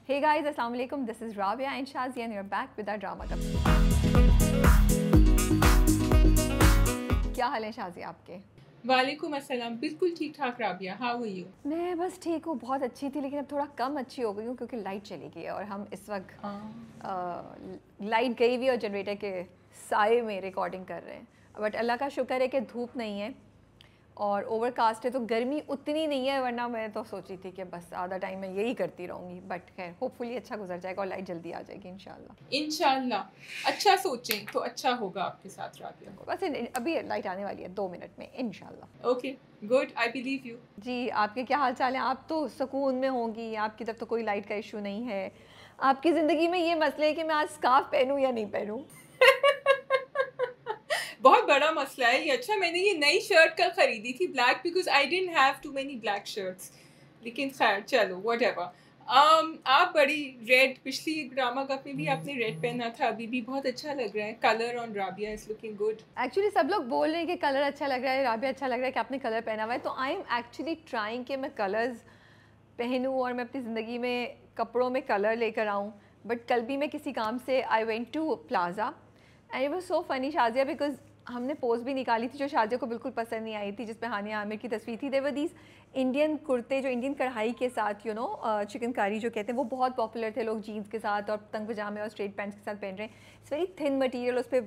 Hey guys, Assalamu alaikum. This is Rabia and Shazia and you're back with our drama club. क्या हाल है शाज़िया आपके? वालेकुम अस्सलाम। बिल्कुल ठीक ठाक राबिया, हाउ आर यू? मैं बस ठीक हूँ, बहुत अच्छी थी लेकिन अब थोड़ा कम अच्छी हो गई हूँ क्योंकि लाइट चली गई है और हम इस वक्त लाइट गई हुई और जनरेटर के साए में रिकॉर्डिंग कर रहे हैं। बट अल्लाह का शुक्र है कि धूप नहीं है और ओवरकास्ट है तो गर्मी उतनी नहीं है, वरना मैं तो सोची थी कि बस आधा टाइम मैं यही करती रहूँगी। बट खैर होपफुली अच्छा गुजर जाएगा और लाइट जल्दी आ जाएगी इंशाल्लाह। इंशाल्लाह अच्छा सोचें तो अच्छा होगा आपके साथ राबिया। बस अभी लाइट आने वाली है 2 मिनट में इंशाल्लाह। Okay good, I believe you. जी, आपके क्या हाल चाल है? आप तो सुकून में होंगी, आपकी तरफ तो कोई लाइट का इशू नहीं है। आपकी ज़िंदगी में ये मसले है कि मैं आज स्कार्फ पहनूं या नहीं पहनूं। बहुत बड़ा मसला है ये। अच्छा, मैंने ये नई शर्ट कल खरीदी थी black, because I didn't have too many black shirts. लेकिन खैर चलो व्हाटएवर। आप बड़ी रेड, पिछली ड्रामा कप में भी आपने रेड पहना था, अभी भी बहुत अच्छा लग रहा है। Colour on Rabia is looking good. Actually सब लोग बोल रहे हैं कि कलर अच्छा लग रहा है, राबिया अच्छा लग रहा है कि आपने कलर पहना हुआ है, तो आई एम एक्चुअली ट्राइंग कि मैं कलर्स पहनूँ और मैं अपनी ज़िंदगी में कपड़ों में कलर लेकर आऊँ। बट कल भी मैं किसी काम से I went to plaza and it was so funny Shazia, because हमने पोस्ट भी निकाली थी जो शाज़िया को बिल्कुल पसंद नहीं आई थी, जिसमें हानिया आमिर की तस्वीर थी। देवर दीज इंडियन कुर्ते जो इंडियन कढ़ाई के साथ चिकनकारी जो कहते हैं वो बहुत पॉपुलर थे। लोग जीन्स के साथ और तंग पजामे और स्ट्रेट पैंट्स के साथ पहन रहे हैं। इट्स वेरी थिन मटीरियल, उस पर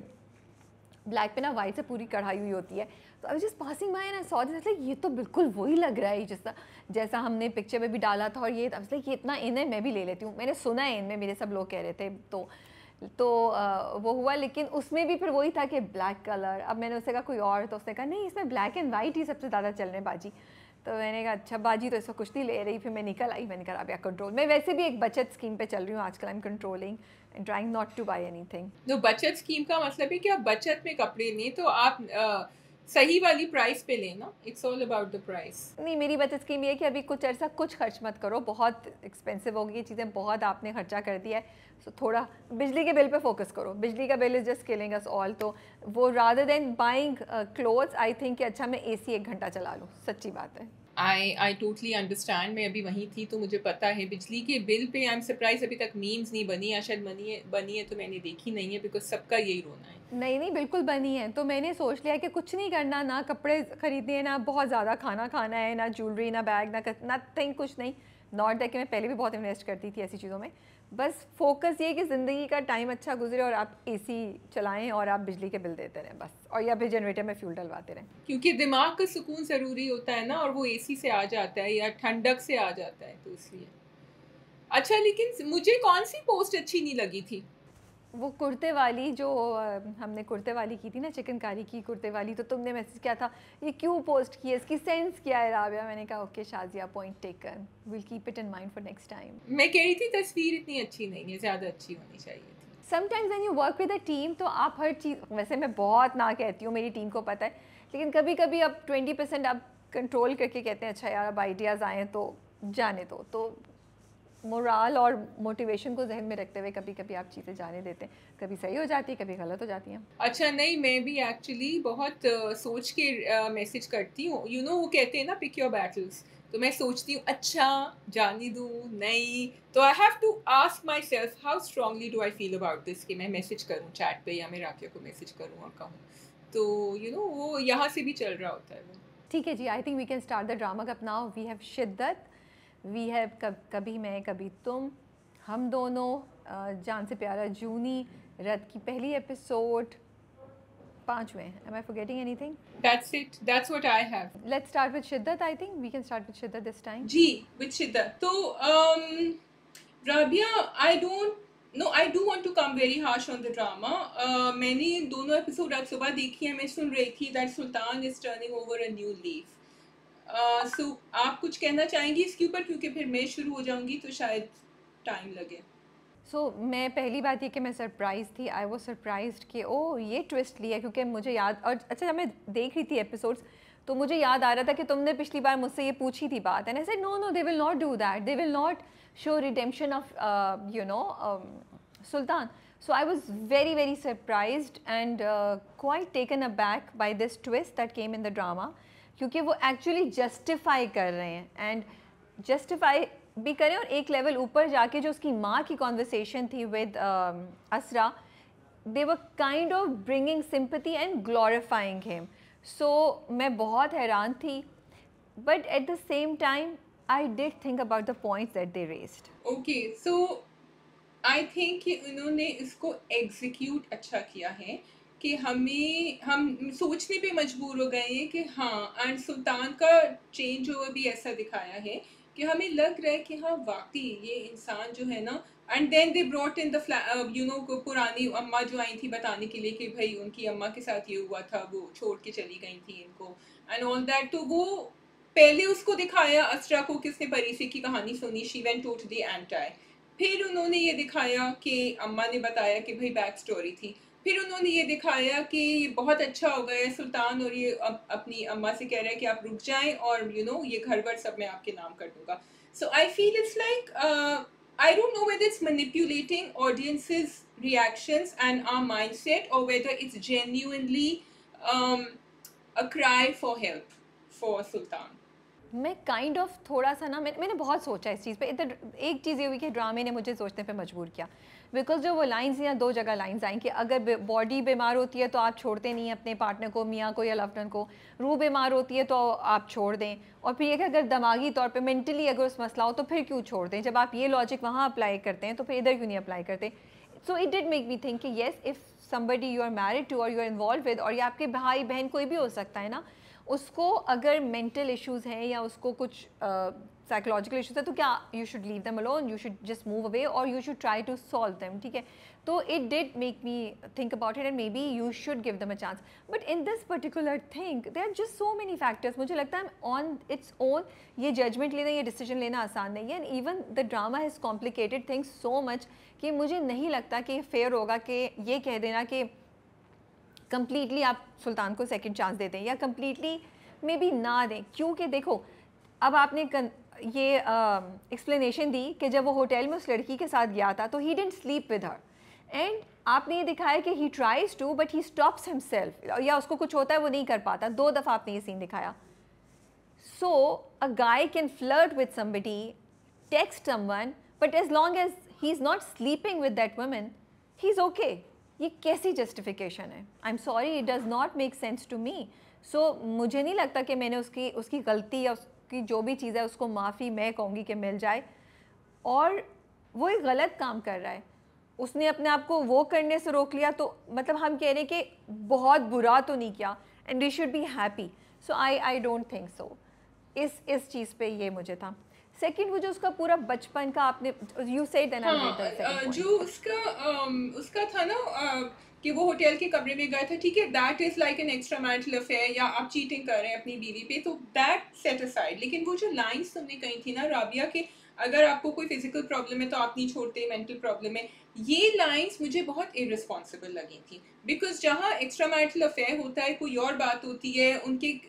ब्लैक पे ना वाइट से पूरी कढ़ाई हुई होती है। तो I just passing by and I saw this, ये तो बिल्कुल वही लग रहा है जैसा हमने पिक्चर में भी डाला था। और ये ये इतना इन है, मैं भी ले लेती हूँ। मैंने सुना है इनमें, मेरे सब लोग कह रहे थे तो वो हुआ। लेकिन उसमें भी फिर वही था कि ब्लैक कलर। अब मैंने उससे कहा कोई और, तो उसने कहा नहीं इसमें ब्लैक एंड वाइट ही सबसे ज़्यादा चल रहे हैं बाजी। तो मैंने कहा अच्छा बाजी तो इसको कुछ नहीं ले रही। फिर मैं निकल आई, मैंने कहा अब या कंट्रोल। मैं वैसे भी एक बचत स्कीम पे चल रही हूँ आजकल। I am controlling and trying not two by anything. तो बचत स्कीम का मतलब है कि आप बचत में कपड़े लें तो आप सही वाली प्राइस पे लेना। It's all about the price. नहीं, मेरी बचत स्कीम ये है कि अभी कुछ अर्सा कुछ खर्च मत करो, बहुत एक्सपेंसिव हो गई ये चीज़ें, बहुत आपने खर्चा कर दिया है। सो थोड़ा बिजली के बिल पे फोकस करो। बिजली का bill is just killing us all. तो वो rather than buying clothes I think कि अच्छा मैं एसी 1 घंटा चला लूँ। सच्ची बात है। I totally understand. मैं अभी वहीं थी तो मुझे पता है बिजली के bill pay. I am surprise अभी तक मीम्स नहीं बनी, या शायद बनी है तो मैंने देखी नहीं है, बिकॉज सबका यही रोना है। नहीं बिल्कुल बनी है। तो मैंने सोच लिया कि कुछ नहीं करना, ना कपड़े खरीदने हैं, ना बहुत ज़्यादा खाना खाना है, ना ज्वेलरी, ना बैग, ना नथिंग, कुछ नहीं। नॉट दैट कि मैं पहले भी बहुत इन्वेस्ट करती थी ऐसी चीज़ों में। बस फोकस ये कि ज़िंदगी का टाइम अच्छा गुजरे और आप एसी चलाएं और आप बिजली के बिल देते रहें बस, और या फिर जनरेटर में फ्यूल डलवाते रहें। क्योंकि दिमाग का सुकून ज़रूरी होता है ना, और वो एसी से आ जाता है या ठंडक से आ जाता है, तो इसलिए। अच्छा, लेकिन मुझे कौन सी पोस्ट अच्छी नहीं लगी थी? वो कुर्ते वाली जो हमने कुर्ते वाली की थी ना, चिकनकारी की कुर्ते वाली, तो तुमने मैसेज किया था ये क्यों पोस्ट की है, इसकी सेंस क्या है राबिया। मैंने कहा okay Shazia, point taken, will keep it in mind for next time. मैं कह रही थी तस्वीर इतनी अच्छी नहीं है, ज़्यादा अच्छी होनी चाहिए थी। Sometimes when you work with a team तो आप हर चीज़, वैसे मैं बहुत ना कहती हूँ, मेरी टीम को पता है, लेकिन कभी कभी अब 20% आप कंट्रोल करके कहते हैं अच्छा यार अब आइडियाज़ आएँ तो जाने दो। तो मोराल और मोटिवेशन को जहन में रखते हुए कभी कभी आप चीज़ें जाने देते हैं। कभी सही हो जाती है, कभी गलत हो जाती हैं। अच्छा, नहीं मैं भी एक्चुअली बहुत सोच के मैसेज करती हूँ। यू नो वो कहते हैं ना, पिक योर बैटल्स। तो मैं सोचती हूँ अच्छा जाने दूँ, नहीं, तो I have to ask myself how strongly do I feel about this, कि मैं मैसेज करूँ चैट पे या मैं राकिया को मैसेज करूँ और कहूँ। तो यू नो वो यहाँ से भी चल रहा होता है वो। ठीक है जी, I think we can start the drama cup now. We have Shiddat, we have कभी मैं कभी तुम, हम दोनों, जान से प्यारा जूनी, रत की पहली एपिसोड, 5वें। Am I forgetting anything? That's it. That's what I have. Let's start with Shiddat. I think we can start with Shiddat this time. Ji, with शिद्दत। तो Rabia, I don't no, I do want to come very harsh on the drama. मैंने दोनों episode आज सुबह देखी है। मैं सुन रही थी that Sultan is turning over a new leaf. So आप कुछ कहना चाहेंगी इसके ऊपर, क्योंकि फिर मैं शुरू हो जाऊंगी तो शायद टाइम लगे। मैं पहली बात ये कि मैं सरप्राइज़ थी। आई वो सरप्राइज्ड कि ओ ये ट्विस्ट लिया, क्योंकि मुझे याद, और अच्छा जब मैं देख रही थी एपिसोड्स तो मुझे याद आ रहा था कि तुमने पिछली बार मुझसे ये पूछी थी बात, and I said no they will not do that, they will not show redemption of Sultan. So I was very very surprised and quite taken aback by this twist that came in the drama, क्योंकि वो actually justify कर रहे हैं, and justify भी करें और एक level ऊपर जाके जो उसकी माँ की कॉन्वर्सेशन थी with Asra, they were kind of bringing sympathy and glorifying him. So मैं बहुत हैरान थी, but at the same time I did think about the points that they raised. Okay, so I think कि उन्होंने इसको execute अच्छा किया है कि हम सोचने पे मजबूर हो गए हैं कि हाँ, एंड सुल्तान का चेंज ओवर भी ऐसा दिखाया है कि हमें लग रहा है कि हाँ वाकई ये इंसान जो है ना, and then they brought in the को पुरानी अम्मा जो आई थी बताने के लिए कि भाई उनकी अम्मा के साथ ये हुआ था, वो छोड़ के चली गई थी इनको एंड ऑल दैट। तो वो पहले उसको दिखाया असरा को, किसने परीसी की कहानी सुनी, she went to the aunty. फिर उन्होंने ये दिखाया कि अम्मा ने बताया कि भाई बैक स्टोरी थी। फिर उन्होंने ये दिखाया कि ये बहुत अच्छा हो गया सुल्तान, और ये अपनी अम्मा से कह रहा है कि आप रुक जाएं और ये घर वर सब मैं आपके नाम कर दूंगा। So I feel it's like I don't know whether it's manipulating audiences reactions and our mindset, or whether it's genuinely a cry for help for Sultan. मैं काइंड ऑफ थोड़ा सा ना मैंने बहुत सोचा इस चीज़ पे। इधर एक चीज़ ये हुई कि ड्रामे ने मुझे सोचने पे मजबूर किया, बिकॉज जो वो लाइंस या दो जगह लाइंस आई कि अगर बॉडी बीमार होती है तो आप छोड़ते नहीं अपने पार्टनर को, मियाँ को या लव्ड वन को, रूह बीमार होती है तो आप छोड़ दें, और फिर ये कि अगर दिमागी तौर पे मेंटली अगर उस मसला हो तो फिर क्यों छोड़ दें। जब आप ये लॉजिक वहाँ अप्लाई करते हैं तो फिर इधर क्यों नहीं अप्लाई करते। So it did make me think कि yes, if somebody you are married to और यू आर इन्वॉल्व विद, और ये आपके भाई बहन कोई भी हो सकता है ना, उसको अगर मेंटल इश्यूज़ हैं या उसको कुछ साइकोलॉजिकल इश्यूज़ है तो क्या you should leave them alone, you should just move away और you should try to solve them, ठीक है। तो it did make me think about it and maybe you should give them a chance, but in this particular thing there are just so many factors. मुझे लगता है on its own ये judgement लेना, ये decision लेना आसान नहीं है, and even the drama has complicated things so much कि मुझे नहीं लगता कि फेयर होगा कि ये कह देना कि कम्प्लीटली आप सुल्तान को सेकंड चांस दे दें या कम्प्लीटली मे बी ना दें। क्योंकि देखो, अब आपने ये एक्सप्लेनेशन दी कि जब वो होटल में उस लड़की के साथ गया था तो he didn't sleep with her, and आपने ये दिखाया कि he tries to but he stops himself, या उसको कुछ होता है वो नहीं कर पाता। 2 दफ़ा आपने ये सीन दिखाया। So a guy can flirt with somebody, text someone, but as long as he is not sleeping with that woman he is okay. ये कैसी जस्टिफिकेशन है? I am sorry, it does not make sense to me. So मुझे नहीं लगता कि मैंने उसकी गलती या उसकी जो भी चीज़ है उसको माफ़ी मैं कहूँगी कि मिल जाए, और वो एक गलत काम कर रहा है। उसने अपने आप को वो करने से रोक लिया, तो मतलब हम कह रहे हैं कि बहुत बुरा तो नहीं किया, and we should be happy. So I don't think so. इस चीज़ पे ये मुझे था। सेकंड, वो जो उसका पूरा बचपन का आपने यू सेड देन जो उसका था ना कि वो होटल के कमरे में गया था, ठीक है, that is like an extra marital affair, या आप चीटिंग कर रहे हैं अपनी बीवी पे, तो दैट सेट असाइड। लेकिन वो जो लाइंस तुमने कही थी ना राबिया के, अगर आपको कोई फिजिकल प्रॉब्लम है तो आप नहीं छोड़ते, मेंटल प्रॉब्लम है, ये लाइंस मुझे बहुत इररिस्पॉन्सिबल लगी थी। बिकॉज जहाँ एक्स्ट्रा मैरिटल अफेयर होता है कोई और बात होती है, उनके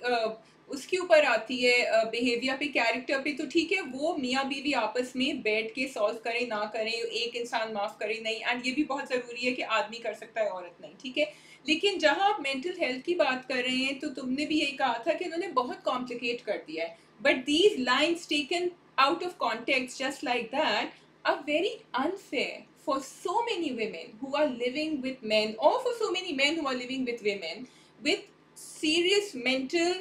उसके ऊपर आती है बिहेवियर पे, कैरेक्टर पे, तो ठीक है वो मियाँ बीवी आपस में बैठ के सॉल्व करें ना करें, एक इंसान माफ़ करे नहीं, एंड ये भी बहुत ज़रूरी है कि आदमी कर सकता है औरत नहीं, ठीक है। लेकिन जहाँ आप मेंटल हेल्थ की बात कर रहे हैं तो तुमने भी यही कहा था कि उन्होंने बहुत कॉम्प्लिकेट कर दिया है, but these lines taken out of context just like that are very unfair for so many women who are living with men, or for so many men who are living with women with serious mental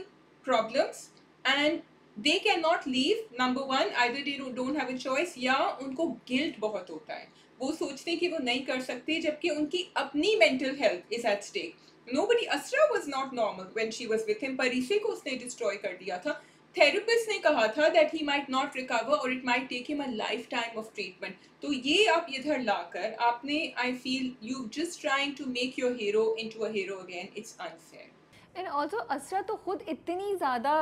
problems, and they cannot leave. Number one, either they don't have a choice, या उनको guilt बहुत होता है, वो सोचते हैं कि वो नहीं कर सकते जबकि उनकी अपनी mental health is at stake. Nobody, Asra was not normal when she was with him, परीसे को उसने destroy कर दिया था। थेरेपिस्ट ने कहा था that he might not recover or it might take him a lifetime of treatment. तो ये आप इधर लाकर आपने, I feel you just trying to make your hero into a hero again. It's unfair. And also Asra तो खुद इतनी ज़्यादा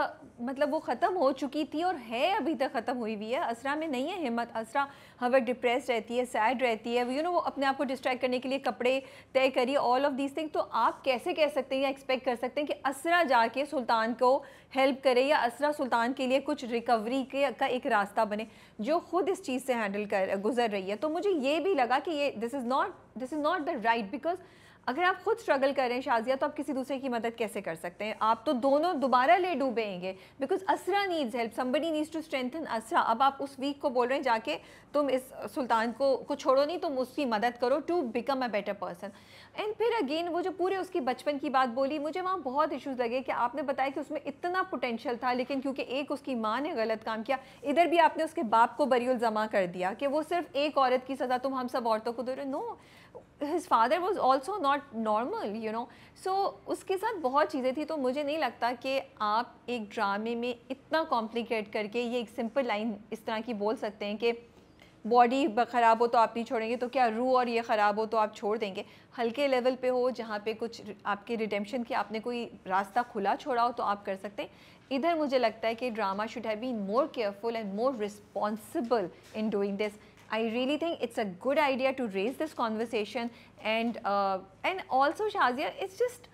मतलब वो ख़त्म हो चुकी थी और है अभी तक ख़त्म हुई हुई है। असरा में नहीं है हिम्मत। असरा हर वक्त डिप्रेस रहती है, सैड रहती है, यू नो, वो अपने आप को डिस्ट्रैक्ट करने के लिए कपड़े तय करिए, ऑल ऑफ दीज थिंग। तो आप कैसे कह सकते हैं या एक्सपेक्ट कर सकते हैं कि असरा जाके सुल्तान को हेल्प करे या असरा सुल्तान के लिए कुछ रिकवरी का एक रास्ता बने, जो खुद इस चीज़ से हैंडल कर गुजर रही है। तो मुझे ये भी लगा कि ये this is not the right, because अगर आप खुद स्ट्रगल कर रहे हैं शाजिया, तो आप किसी दूसरे की मदद कैसे कर सकते हैं? आप तो दोनों दोबारा ले डूबेंगे, because Asra needs help, somebody needs to strengthen Asra. अब आप उस वीक को बोल रहे हैं जाके तुम इस सुल्तान को छोड़ो नहीं, तुम उसकी मदद करो to become a better person. And फिर अगेन वो जो पूरे उसकी बचपन की बात बोली, मुझे वहाँ बहुत इश्यूज लगे कि आपने बताया कि उसमें इतना पोटेंशियल था, लेकिन क्योंकि एक उसकी माँ ने गलत काम किया, इधर भी आपने उसके बाप को बरियुल जमा कर दिया कि वो सिर्फ एक औरत की सज़ा तुम हम सब औरतों को दे रहे हो। No, his father was also not normal, you know. So उसके साथ बहुत चीज़ें थी, तो मुझे नहीं लगता कि आप एक ड्रामे में इतना कॉम्प्लिकेट करके ये एक सिंपल लाइन इस तरह की बोल सकते हैं कि बॉडी ख़राब हो तो आप नहीं छोड़ेंगे, तो क्या रूह और ये ख़राब हो तो आप छोड़ देंगे। हल्के लेवल पे हो जहाँ पे कुछ आपके रिडेम्पशन की आपने कोई रास्ता खुला छोड़ा हो तो आप कर सकते हैं। इधर मुझे लगता है कि drama should have been more careful and more responsible in doing this. I really think it's a good idea to raise this conversation, and also Shazia, it's just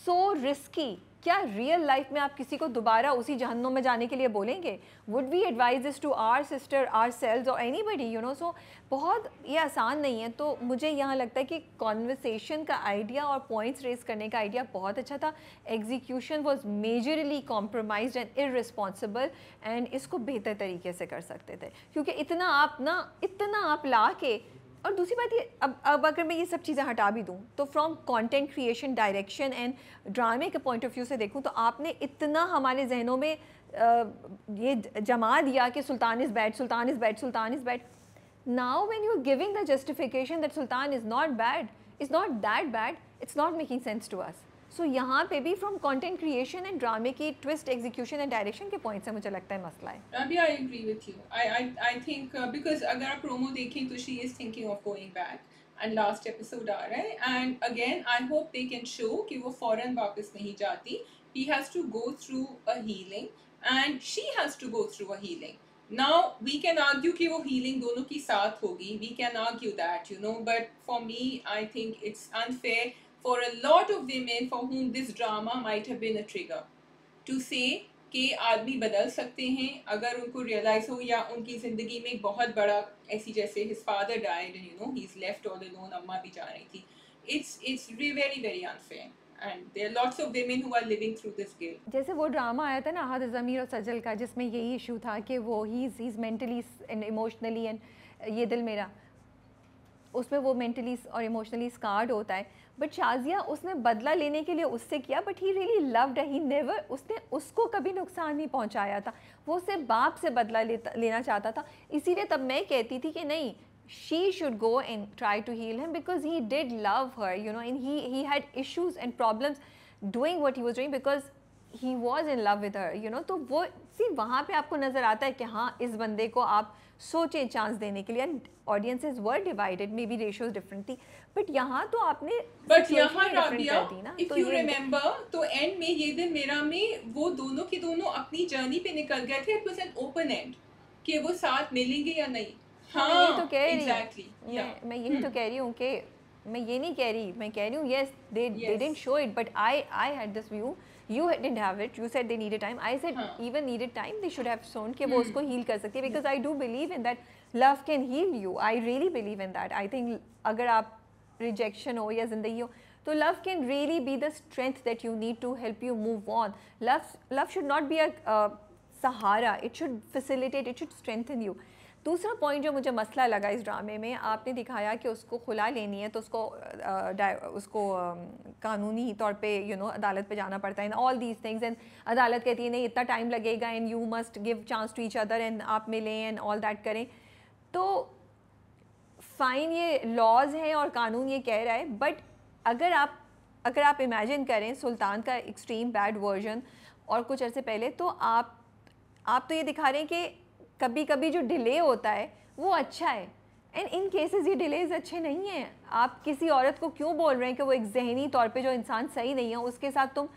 so risky. क्या रियल लाइफ में आप किसी को दोबारा उसी जहन्नुम में जाने के लिए बोलेंगे? Would we advise this to our sister, ourselves और एनीबडी, यू नो? सो बहुत ये आसान नहीं है। तो मुझे यहाँ लगता है कि कॉन्वर्सेशन का आइडिया और पॉइंट्स रेज करने का आइडिया बहुत अच्छा था। Execution was majorly compromised and irresponsible, and इसको बेहतर तरीके से कर सकते थे, क्योंकि इतना आप ला के। और दूसरी बात ये, अब अगर मैं ये सब चीज़ें हटा भी दूँ तो from content creation, direction and ड्रामे के पॉइंट ऑफ व्यू से देखूँ तो आपने इतना हमारे जहनों में ये जमा दिया कि Sultan is bad, Sultan is bad, Sultan is bad. Now when you are giving the justification that Sultan is not bad, is not that bad, it's not making sense to us. So यहाँ पे भी फ्रॉम कंटेंट क्रिएशन एंड ड्रामे की twist, execution and direction के point से मुझे लगता है मसला है। Rabia, I agree with you. I think because अगर आप promo देखें तो she is thinking of going back and last episode आ रहा है, and again I hope they can show कि वो फौरन वापस नहीं जाती. He has to go through a healing and she has to go through a healing. Now we can argue कि वो healing दोनों की साथ होगी. We can argue that, you know, but for me I think it's unfair for a lot of women for whom this drama might have been a trigger to say कि आदमी बदल सकते हैं अगर उनको रियलाइज हो, या उनकी ज़िंदगी में एक बहुत बड़ा ऐसी, जैसे his father died and you know he's left all alone, अम्मा भी जा रही थी. It's very very unfair and there are lots of women who are living through this guilt. जैसे वो ड्रामा आया था ना हाद ज़मीर और सजल का, जिसमें यही इशू था कि वो he is mentally and emotionally, and ये दिल मेरा, उसमें वो मेंटली और इमोशनली स्कार्ड होता है। बट शाजिया, उसने बदला लेने के लिए उससे किया, but he really loved, he never, उसने उसको कभी नुकसान नहीं पहुंचाया था, वो सिर्फ बाप से बदला लेना चाहता था। इसीलिए तब मैं कहती थी कि नहीं, she should go and try to heal him because he did love her, you know, and he had issues and problems doing what he was doing because he was in love with her, you know. तो वो सिर्फ वहाँ पे आपको नज़र आता है कि हाँ, इस बंदे को आप सोचें चांस देने के लिए, and audiences were divided, may be ratios different थी, बट यहाँ तो आपने बट यहाँ राबिया, इफ यू रिमेंबर, तो एंड में ये दिन मेरा में वो दोनों के दोनों अपनी जर्नी पे निकल गए थे. It was an open and कि वो साथ मिलेंगे या नहीं. हाँ, मैं यही तो कह रही exactly, मैं यही तो कह रही हूँ कि मैं ये नहीं कह रही, मैं कह रही हूँ yes they didn't show it, but I had this view, you didn't have it, you said they needed time, I said even needed time, they should have shown कि वो उसको heal कर सकती है, because I do believe in that love can heal you, I really believe in that. I think अगर आप rejection हो या ज़िंदगी हो तो love can really be the strength that you need to help you move on. Love should not be a Sahara, it should facilitate, it should strengthen you. दूसरा point जो मुझे मसला लगा इस ड्रामे में, आपने दिखाया कि उसको खुला लेनी है तो उसको कानूनी तौर पे यू नो अदालत पे जाना पड़ता है, and all these things, and अदालत कहती है नहीं इतना टाइम लगेगा and you must give chance to each other and आप मिलें एंड ऑल दैट करें. तो फाइन, ये लॉज हैं और कानून ये कह रहा है, बट अगर आप इमेजिन करें सुल्तान का एक्सट्रीम बैड वर्जन और कुछ अर्से पहले, तो आप तो ये दिखा रहे हैं कि कभी कभी जो डिले होता है वो अच्छा है, एंड इन केसेस ये डिलेज अच्छे नहीं हैं. आप किसी औरत को क्यों बोल रहे हैं कि वो एक जहनी तौर पे जो इंसान सही नहीं है उसके साथ तुम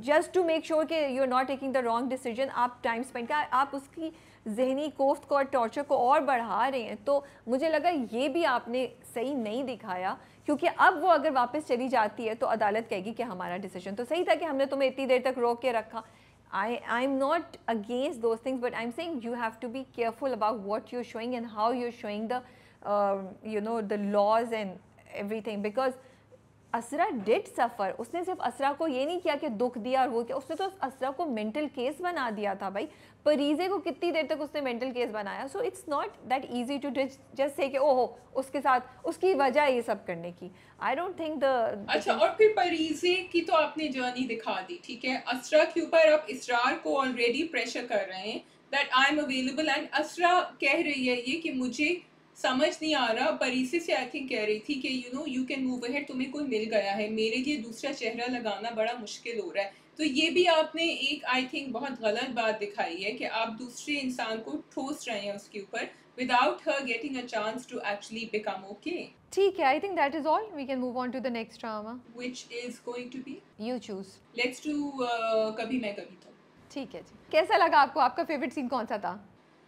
जस्ट टू मेक श्योर कि you are not taking the wrong decision, आप टाइम स्पेंड कर, आप उसकी जहनी कोफ्त को और टॉर्चर को और बढ़ा रहे हैं. तो मुझे लगा ये भी आपने सही नहीं दिखाया, क्योंकि अब वो अगर वापस चली जाती है तो अदालत कहेगी कि हमारा डिसीजन तो सही था कि हमने तुम्हें इतनी देर तक रोक के रखा. I'm not against those things, but I'm saying you have to be careful about what you're showing and how you're showing the, you know, the laws and everything, because Asra did suffer, उसने सिर्फ असरा को ये नहीं किया कि दुख दिया और वो किया, उसने तो असरा को मेंटल केस बना दिया था भाई। परीज़े को कितनी देर तक उसने मेंटल केस बनाया। So it's not that easy to just say कि ओहो उसके साथ उसकी वजह ये सब करने की। आई डोंट थिंक द अच्छा, और फिर परीजे की तो आपने जर्नी दिखा दी, ठीक है। असरा के ऊपर आप इसरार को ऑलरेडी प्रेशर कर रहे हैं that I am available, and Asra कह रही है ये कि मुझे समझ नहीं आ रहा। परीसे से आई थिंक कह रही थी कि you know you can move ahead, तुम्हें कोई मिल गया है, मेरे लिए दूसरा चेहरा लगाना बड़ा मुश्किल हो रहा है। तो ये भी आपने एक आई थिंक बहुत गलत बात दिखाई है कि आप दूसरे इंसान को ठोस रहे हैं उसके ऊपर without her getting a chance to actually become okay. ठीक है, I think that is all, we can move on to the next drama. Which is going to be? You choose. Let's do कभी मैं कभी तुम। ठीक है जी, कैसा लगा आपको, आपका फेवरेट सीन कौन सा था?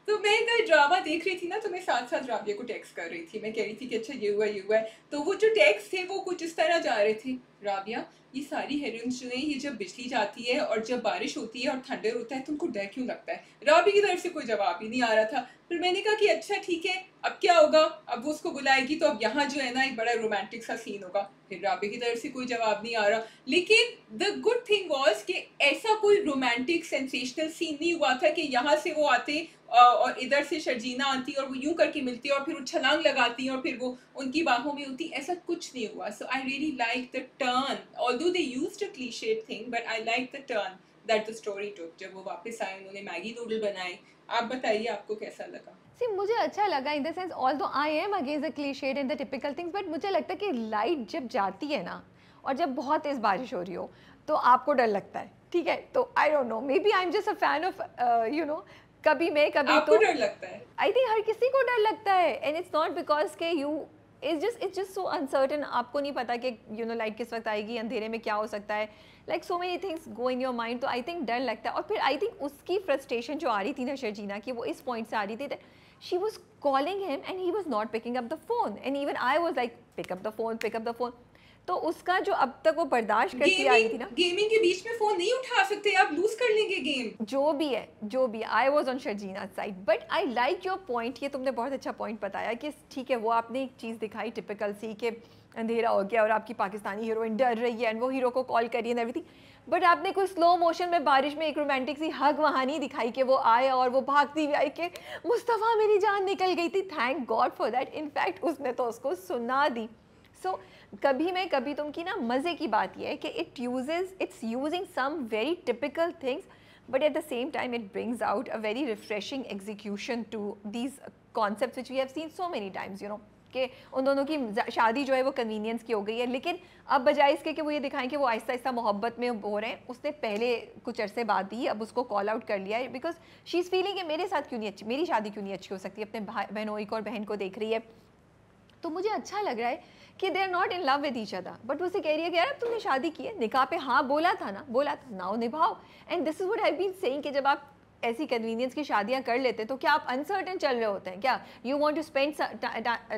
तो मैं इधर ड्रामा देख रही थी ना, तो मैं साथ साथ राबिया को टेक्स्ट कर रही थी। मैं कह रही थी कि अच्छा ये हुआ ये हुआ है। तो वो जो टेक्स्ट थे वो कुछ इस तरह जा रहे थे, राबिया ये सारी हेरोइंस जो है ये जब बिजली जाती है और जब बारिश होती है और थंडर होता है तो उनको डर क्यों लगता है। राबिया की तरफ से कोई जवाब ही नहीं आ रहा था। फिर मैंने कहा कि अच्छा ठीक है, अब क्या होगा, अब वो उसको बुलाएगी तो अब यहाँ जो है ना एक बड़ा रोमांटिक सा सीन होगा। फिर राबिया की तरफ से कोई जवाब नहीं आ रहा। लेकिन द गुड थिंग वॉज कि ऐसा कोई रोमांटिक सेंसेशनल सीन नहीं हुआ था कि यहाँ से वो आते और इधर से शर्जीना आती और वो यूं करके मिलती और फिर वो छलांग लगाती और फिर वो उनकी बाहों में होती। ऐसा कुछ नहीं हुआ। So I really like the turn, although they used a cliched thing, but I like the turn that the story took. जब वो वापस आए उन्होंने मैगी नूडल बनाए। आप बताइए आपको कैसा लगा? सी मुझे अच्छा लगा in the sense, although I am against the clichéd and the typical things, but मुझे लगता है कि लाइट जब जाती है ना और जब बहुत तेज़ बारिश हो रही हो तो आपको डर लगता है, ठीक है। तो I don't know, maybe I am just a fan of you know कभी मैं कभी आपको तो डर लगता है? आई थिंक हर किसी को डर लगता है, एंड इट्स नॉट बिकॉज के you it's just so uncertain. आपको नहीं पता कि यू नो लाइट किस वक्त आएगी, अंधेरे में क्या हो सकता है, like so many things go in your mind. तो आई थिंक डर लगता है। और फिर आई थिंक उसकी फ्रस्ट्रेशन जो आ रही थी ना शर्जीना की, वो इस पॉइंट से आ रही थी, she was calling him and he was not picking up the phone, and even I was like pick up the phone, pick up the phone. तो उसका जो अब तक वो बर्दाश्त करती आ रही थी ना, गेमिंग के बीच में फोन नहीं उठा सकते, आप लूज कर लेंगे गेम। जो भी है I was on Sharjeena side. But I like your point, ये तुमने बहुत अच्छा पॉइंट बताया कि ठीक है वो आपने एक चीज़ दिखाई टिपिकल सी कि अंधेरा हो गया और आपकी पाकिस्तानी हीरोइन डर रही है एंड वो हीरो को कॉल करी एंड एवरीथिंग, बट आपने कोई स्लो मोशन में बारिश में एक रोमांटिक सी हग वहाँ नहीं दिखाई कि वो आए और वो भागती हुई आई कि मुस्तफ़ा मेरी जान निकल गई थी। Thank God for that. In fact उसने तो उसको सुना दी। सो कभी मैं कभी तुम की ना मज़े की बात यह है कि it's using some very typical things, but at the same time it brings out a very refreshing execution to these concepts which we have seen so many times, you know कि उन दोनों की शादी जो है वो कन्वीनियंस की हो गई है। लेकिन अब बजाय इसके कि वो ये दिखाएं कि वो आहिस्ता आहिस्ता मोहब्बत में हो रहे हैं, उसने पहले कुछ अरसे बाद ही अब उसको कॉल आउट कर लिया है बिकॉज शी इज़ फीलिंग कि मेरे साथ क्यों नहीं अच्छी, मेरी शादी क्यों नहीं अच्छी हो सकती, अपने बहनोई को और बहन को देख रही है। तो मुझे अच्छा लग रहा है कि they are not in love with each other, but उसे कह रही है कि यार तुमने शादी की है, निकाह पे हाँ बोला था ना, बोला था, नाउ निभाओ। And this is what I been saying कि जब आप ऐसी कन्वीनियंस की शादियां कर लेते हैं तो क्या आप अनसर्टन चल रहे होते हैं क्या? You want to spend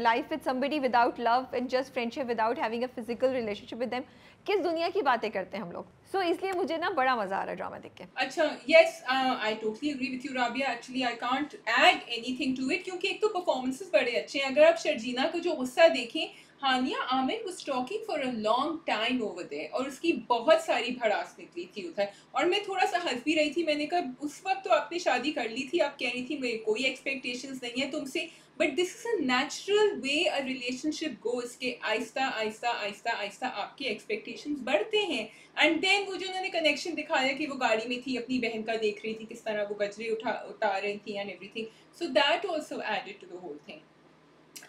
life with somebody without love and just friendship without having a physical relationship with them. किस दुनिया की बातें करते हैं हम लोग? सो इसलिए मुझे ना बड़ा मजा आ रहा है ड्रामा देख के। अच्छा, yes, I totally agree with you Rabia. Actually I can't add anything to it क्योंकि एक तो परफॉर्मेंसेस बड़े अच्छे हैं। अगर आप शर्जीना का जो गुस्सा देखें, हानिया Aamir was talking for a long time over there और उसकी बहुत सारी भड़ास निकली थी उधर। और मैं थोड़ा सा हंस भी रही थी। मैंने कहा उस वक्त तो आपने शादी कर ली थी, आप कह रही थी मेरे कोई एक्सपेक्टेशंस नहीं है तुमसे, but this is a natural way a relationship goes के आहिस्ता आहिस्ता आहिस्ता आहिस्ता आपके एक्सपेक्टेशंस बढ़ते हैं। एंड देन वो जो उन्होंने कनेक्शन दिखाया कि वो गाड़ी में थी, अपनी बहन का देख रही थी किस तरह वो गजरे उतार रही थी and everything, so that also added to the whole thing.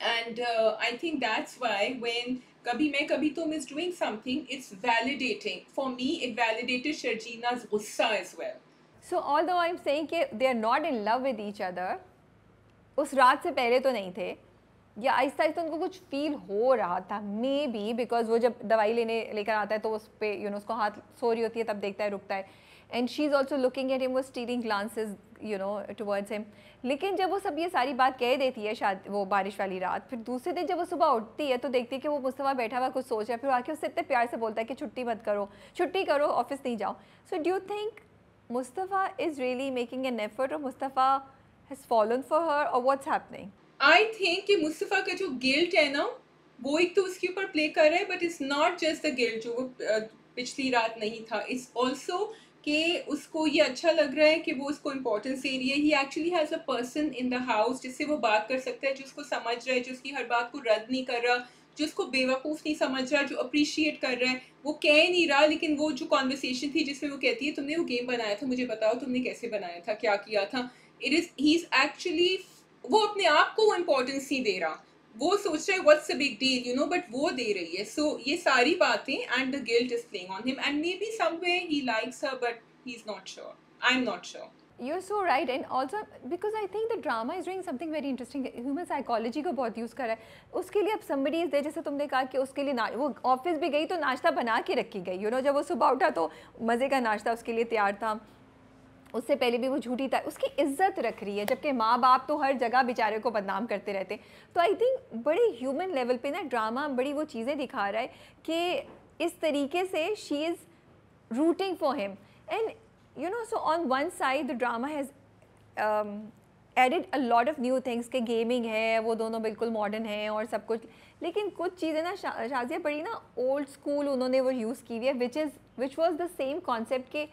And I think that's why when Kabhi Main Kabhi Tum is doing something, it's validating. For me, it validated Sharjina's gussa as well. So although I'm saying कि they are not in love with each other, उस रात से पहले तो नहीं थे, या आहिस्ता आहिस्ता उनको कुछ फील हो रहा था, मे बी बिकॉज वो जब दवाई लेकर आता है तो उस पर यू नो उसको हाथ सो रही होती है तब देखता है, रुकता है, and she is also looking at him, वो stealing glances you know towards him. लेकिन जब वो सब ये सारी बात कह देती है शायद वो बारिश वाली रात, फिर दूसरे दिन जब वो सुबह उठती है तो देखती है कि वो मुस्तफ़ा बैठा हुआ कुछ सोच रहा है, फिर आके उससे इतने प्यार से बोलता है कि छुट्टी मत करो, छुट्टी करो, ऑफिस नहीं जाओ। So do you think Mustafa is really making an effort और Mustafa has fallen for her, और व्हाट्स हैपनिंग? आई थिंक कि मुस्तफ़ा का जो गिल्ट है ना वो एक तो उसके ऊपर प्ले कर रहा है, but it's not just the guilt जो वो पिछली रात नहीं था, इट्स ऑल्सो कि उसको ये अच्छा लग रहा है कि वो उसको इम्पोर्टेंस दे रही है। He actually has a person in the house जिससे वो बात कर सकता है, जो उसको समझ रहा है, जो उसकी हर बात को रद्द नहीं कर रहा, जो उसको बेवकूफ़ नहीं समझ रहा, जो अप्रिशिएट कर रहा है। वो कह नहीं रहा, लेकिन वो जो कॉन्वर्सेशन थी जिसमें वो कहती है तुमने वो गेम बनाया था, मुझे बताओ तुमने कैसे बनाया था, क्या किया था। It is he is actually, वो अपने आप को वो इम्पोर्टेंस नहीं दे रहा, वो सोच रहा है what's a big deal you know, but वो दे रही है। सो ये सारी बातें and the guilt is playing on him, and may be somewhere he likes her but he is not sure, I am not sure. You're so right, and also because I think the drama is doing something very interesting. Human psychology को बहुत use कर रहा है। उसके लिए अब somebody is there, जैसे तुमने कहा कि उसके लिए वो ऑफिस भी गई तो नाश्ता बना के रखी गई, you know, जब वो सुबह उठा तो मज़े का नाश्ता उसके लिए तैयार था। उससे पहले भी वो झूठी था, उसकी इज्जत रख रही है, जबकि माँ बाप तो हर जगह बेचारे को बदनाम करते रहते हैं। तो आई थिंक बड़े ह्यूमन लेवल पे ना ड्रामा बड़ी वो चीज़ें दिखा रहा है कि इस तरीके से she is rooting for him, and you know, so on one side the drama has added a lot of new things कि गेमिंग है, वो दोनों बिल्कुल मॉडर्न हैं और सब कुछ, लेकिन कुछ चीज़ें ना शाज़िया बड़ी ना ओल्ड स्कूल उन्होंने वो यूज़ की हुई है, which was the same concept के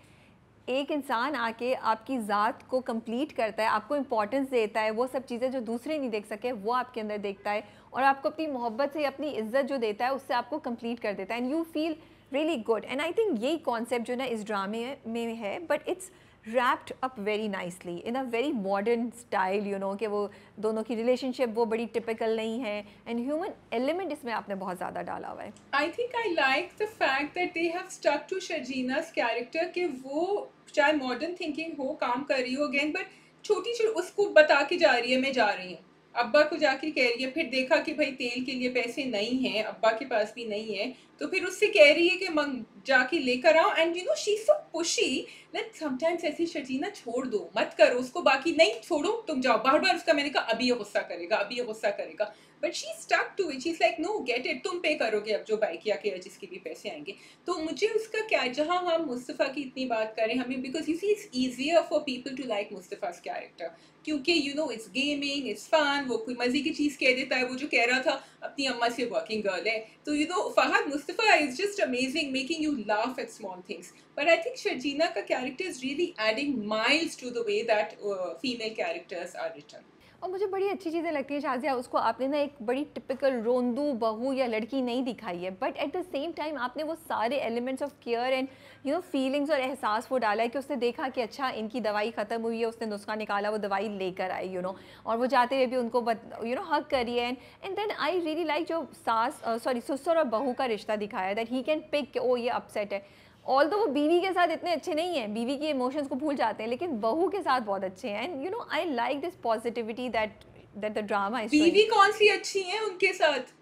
एक इंसान आके आपकी ज़ात को कंप्लीट करता है, आपको इम्पोर्टेंस देता है, वो सब चीज़ें जो दूसरे नहीं देख सके वो आपके अंदर देखता है, और आपको अपनी मोहब्बत से अपनी इज्जत जो देता है उससे आपको कंप्लीट कर देता है, and you feel really good. And I think यही कॉन्सेप्ट जो ना इस ड्रामे में है, but it's wrapped up very nicely in a very modern style, you know, कि वो दोनों की रिलेशनशिप वो बड़ी टिपिकल नहीं है, एंड ह्यूमन एलिमेंट इसमें आपने बहुत ज़्यादा डाला हुआ है। I think I like the fact that they have stuck to Sharjeena's character, कि वो चाहे मॉडर्न थिंकिंग हो, काम कर रही हो अगेन, बट छोटी छोटी उसको बता के जा रही है मैं जा रही हूँ, अब्बा को जाके कह रही है, फिर देखा कि भाई तेल के लिए पैसे नहीं हैं, अब्बा के पास भी नहीं है, तो फिर उससे कह रही है कि मंग जाके लेकर आओ, and you no she so pushy that sometimes ऐसी शर्जीना छोड़ दो, मत करो उसको, बाकी नहीं छोड़ो तुम जाओ, बार बार उसका मैंने कहा अभी ये गुस्सा करेगा, अभी ये गुस्सा करेगा, but she stuck to it, she is like no get it, तुम पे करोगे अब जो बाइकिया के जिसके भी पैसे आएंगे। तो मुझे उसका क्या, जहाँ हम मुस्तफ़ा की इतनी बात करें, हमें because you see it's easier for people to like Mustafa's character, क्योंकि you know it's gaming, it's fun, वो कोई मजे की चीज़ कह देता है, वो जो कह रहा था अपनी अम्मा से वर्किंग गर्ल है, तो you know Fahad Mustafa is just amazing, making you laugh at small things, but I think Sharjeena का character is really adding miles to the way that female characters are written. और मुझे बड़ी अच्छी चीज़ें लगती हैं शाज़िया, उसको आपने ना एक बड़ी टिपिकल रोंदू बहू या लड़की नहीं दिखाई है, but at the same time आपने वो सारे elements of care and you no feelings और एहसास वो डाला है कि उसने देखा कि अच्छा इनकी दवाई ख़त्म हुई है, उसने नुस्खा निकाला, वो दवाई लेकर आई, यू नो, और वो जाते हुए भी उनको यू नो हक करिए, and then I really like जो ससुर और बहू का रिश्ता दिखाया, दैट ही कैन पिक, ओ ये अपसेट है, ऑल तो वो बीवी के साथ इतने अच्छे नहीं हैं, बीवी की इमोशंस को भूल जाते हैं, लेकिन बहू के साथ बहुत अच्छे हैं, and you no I like this positivity that the drama is बीवी कौन सी अच्छी है उनके साथ,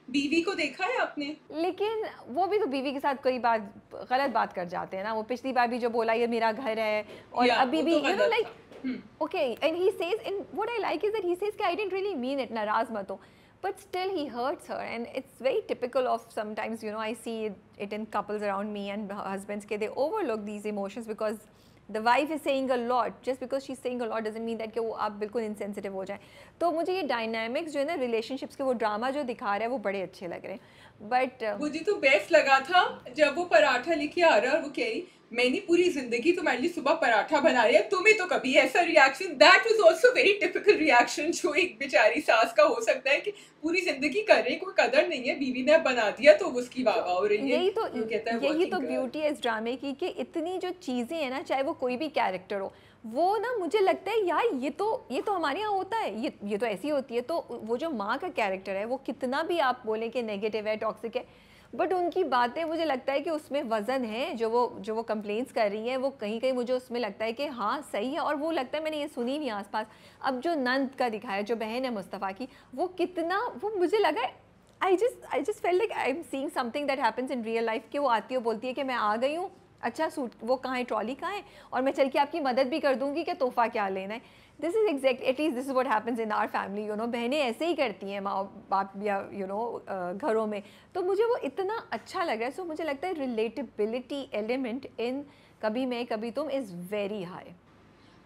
बीवी को देखा है आपने? लेकिन वो भी तो बीवी के साथ कई बार गलत बात कर जाते हैं ना, वो पिछली बार भी जो बोला ये मेरा घर है, और अभी भी you know like okay, and he says, and what I like is that he says कि I didn't really mean it, नाराज मत हो, but still he hurts her, and it's very typical of sometimes, you know, I see it in couples around me and husbands ke they overlook these emotions because the wife is saying a lot, just because she's saying a lot doesn't mean that कि वो आप बिल्कुल insensitive हो जाए। तो मुझे ये dynamics जो है ना relationships के, वो ड्रामा जो दिखा रहा है वो बड़े अच्छे लग रहे हैं, बट मुझे तो बेस्ट लगा था जब वो पराठा लेके आ रहा है और वो कह रही मैंने पूरी जिंदगी तुम्हारे लिए सुबह पराठा बना रही है, तुम्हें तो कभी ऐसा reaction, that was also very typical reaction जो एक बेचारी सास का हो सकता है कि पूरी जिंदगी कर रही, कोई कदर नहीं है, बीवी ने बना दिया तो उसकी वाह वाह हो रही है। यही तो ब्यूटी है इस ड्रामे की कि इतनी जो चीज़ें हैं ना, चाहे वो कोई भी कैरेक्टर हो, वो ना मुझे लगता है यार ये तो हमारे यहाँ होता है, ये तो ऐसी होती है। तो वो जो माँ का कैरेक्टर है वो कितना भी आप बोलें कि नेगेटिव है, टॉक्सिक है, बट उनकी बातें मुझे लगता है कि उसमें वज़न है, जो वो कंप्लेंट्स कर रही हैं वो कहीं कहीं मुझे उसमें लगता है कि हाँ सही है, और वो लगता है मैंने ये सुनी भी आसपास। अब जो नंद का दिखाया, जो बहन है मुस्तफ़ा की, वो कितना, वो मुझे लगा I just fail like I am seeing something that happens in real life, कि वो आती है बोलती है कि मैं आ गई हूँ, अच्छा सूट वो कहाँ है, ट्रॉली कहाँ है, और मैं चल के आपकी मदद भी कर दूँगी कि तोहफ़ा क्या लेना है। This is exact, at least this is what happens in our family, you know, बहनें ऐसे ही करती हैं माँ बाप या यू नो घरों में। तो मुझे वो इतना अच्छा लग रहा है। सो मुझे लगता है रिलेटेबिलिटी एलिमेंट इन कभी मैं कभी तुम is very high.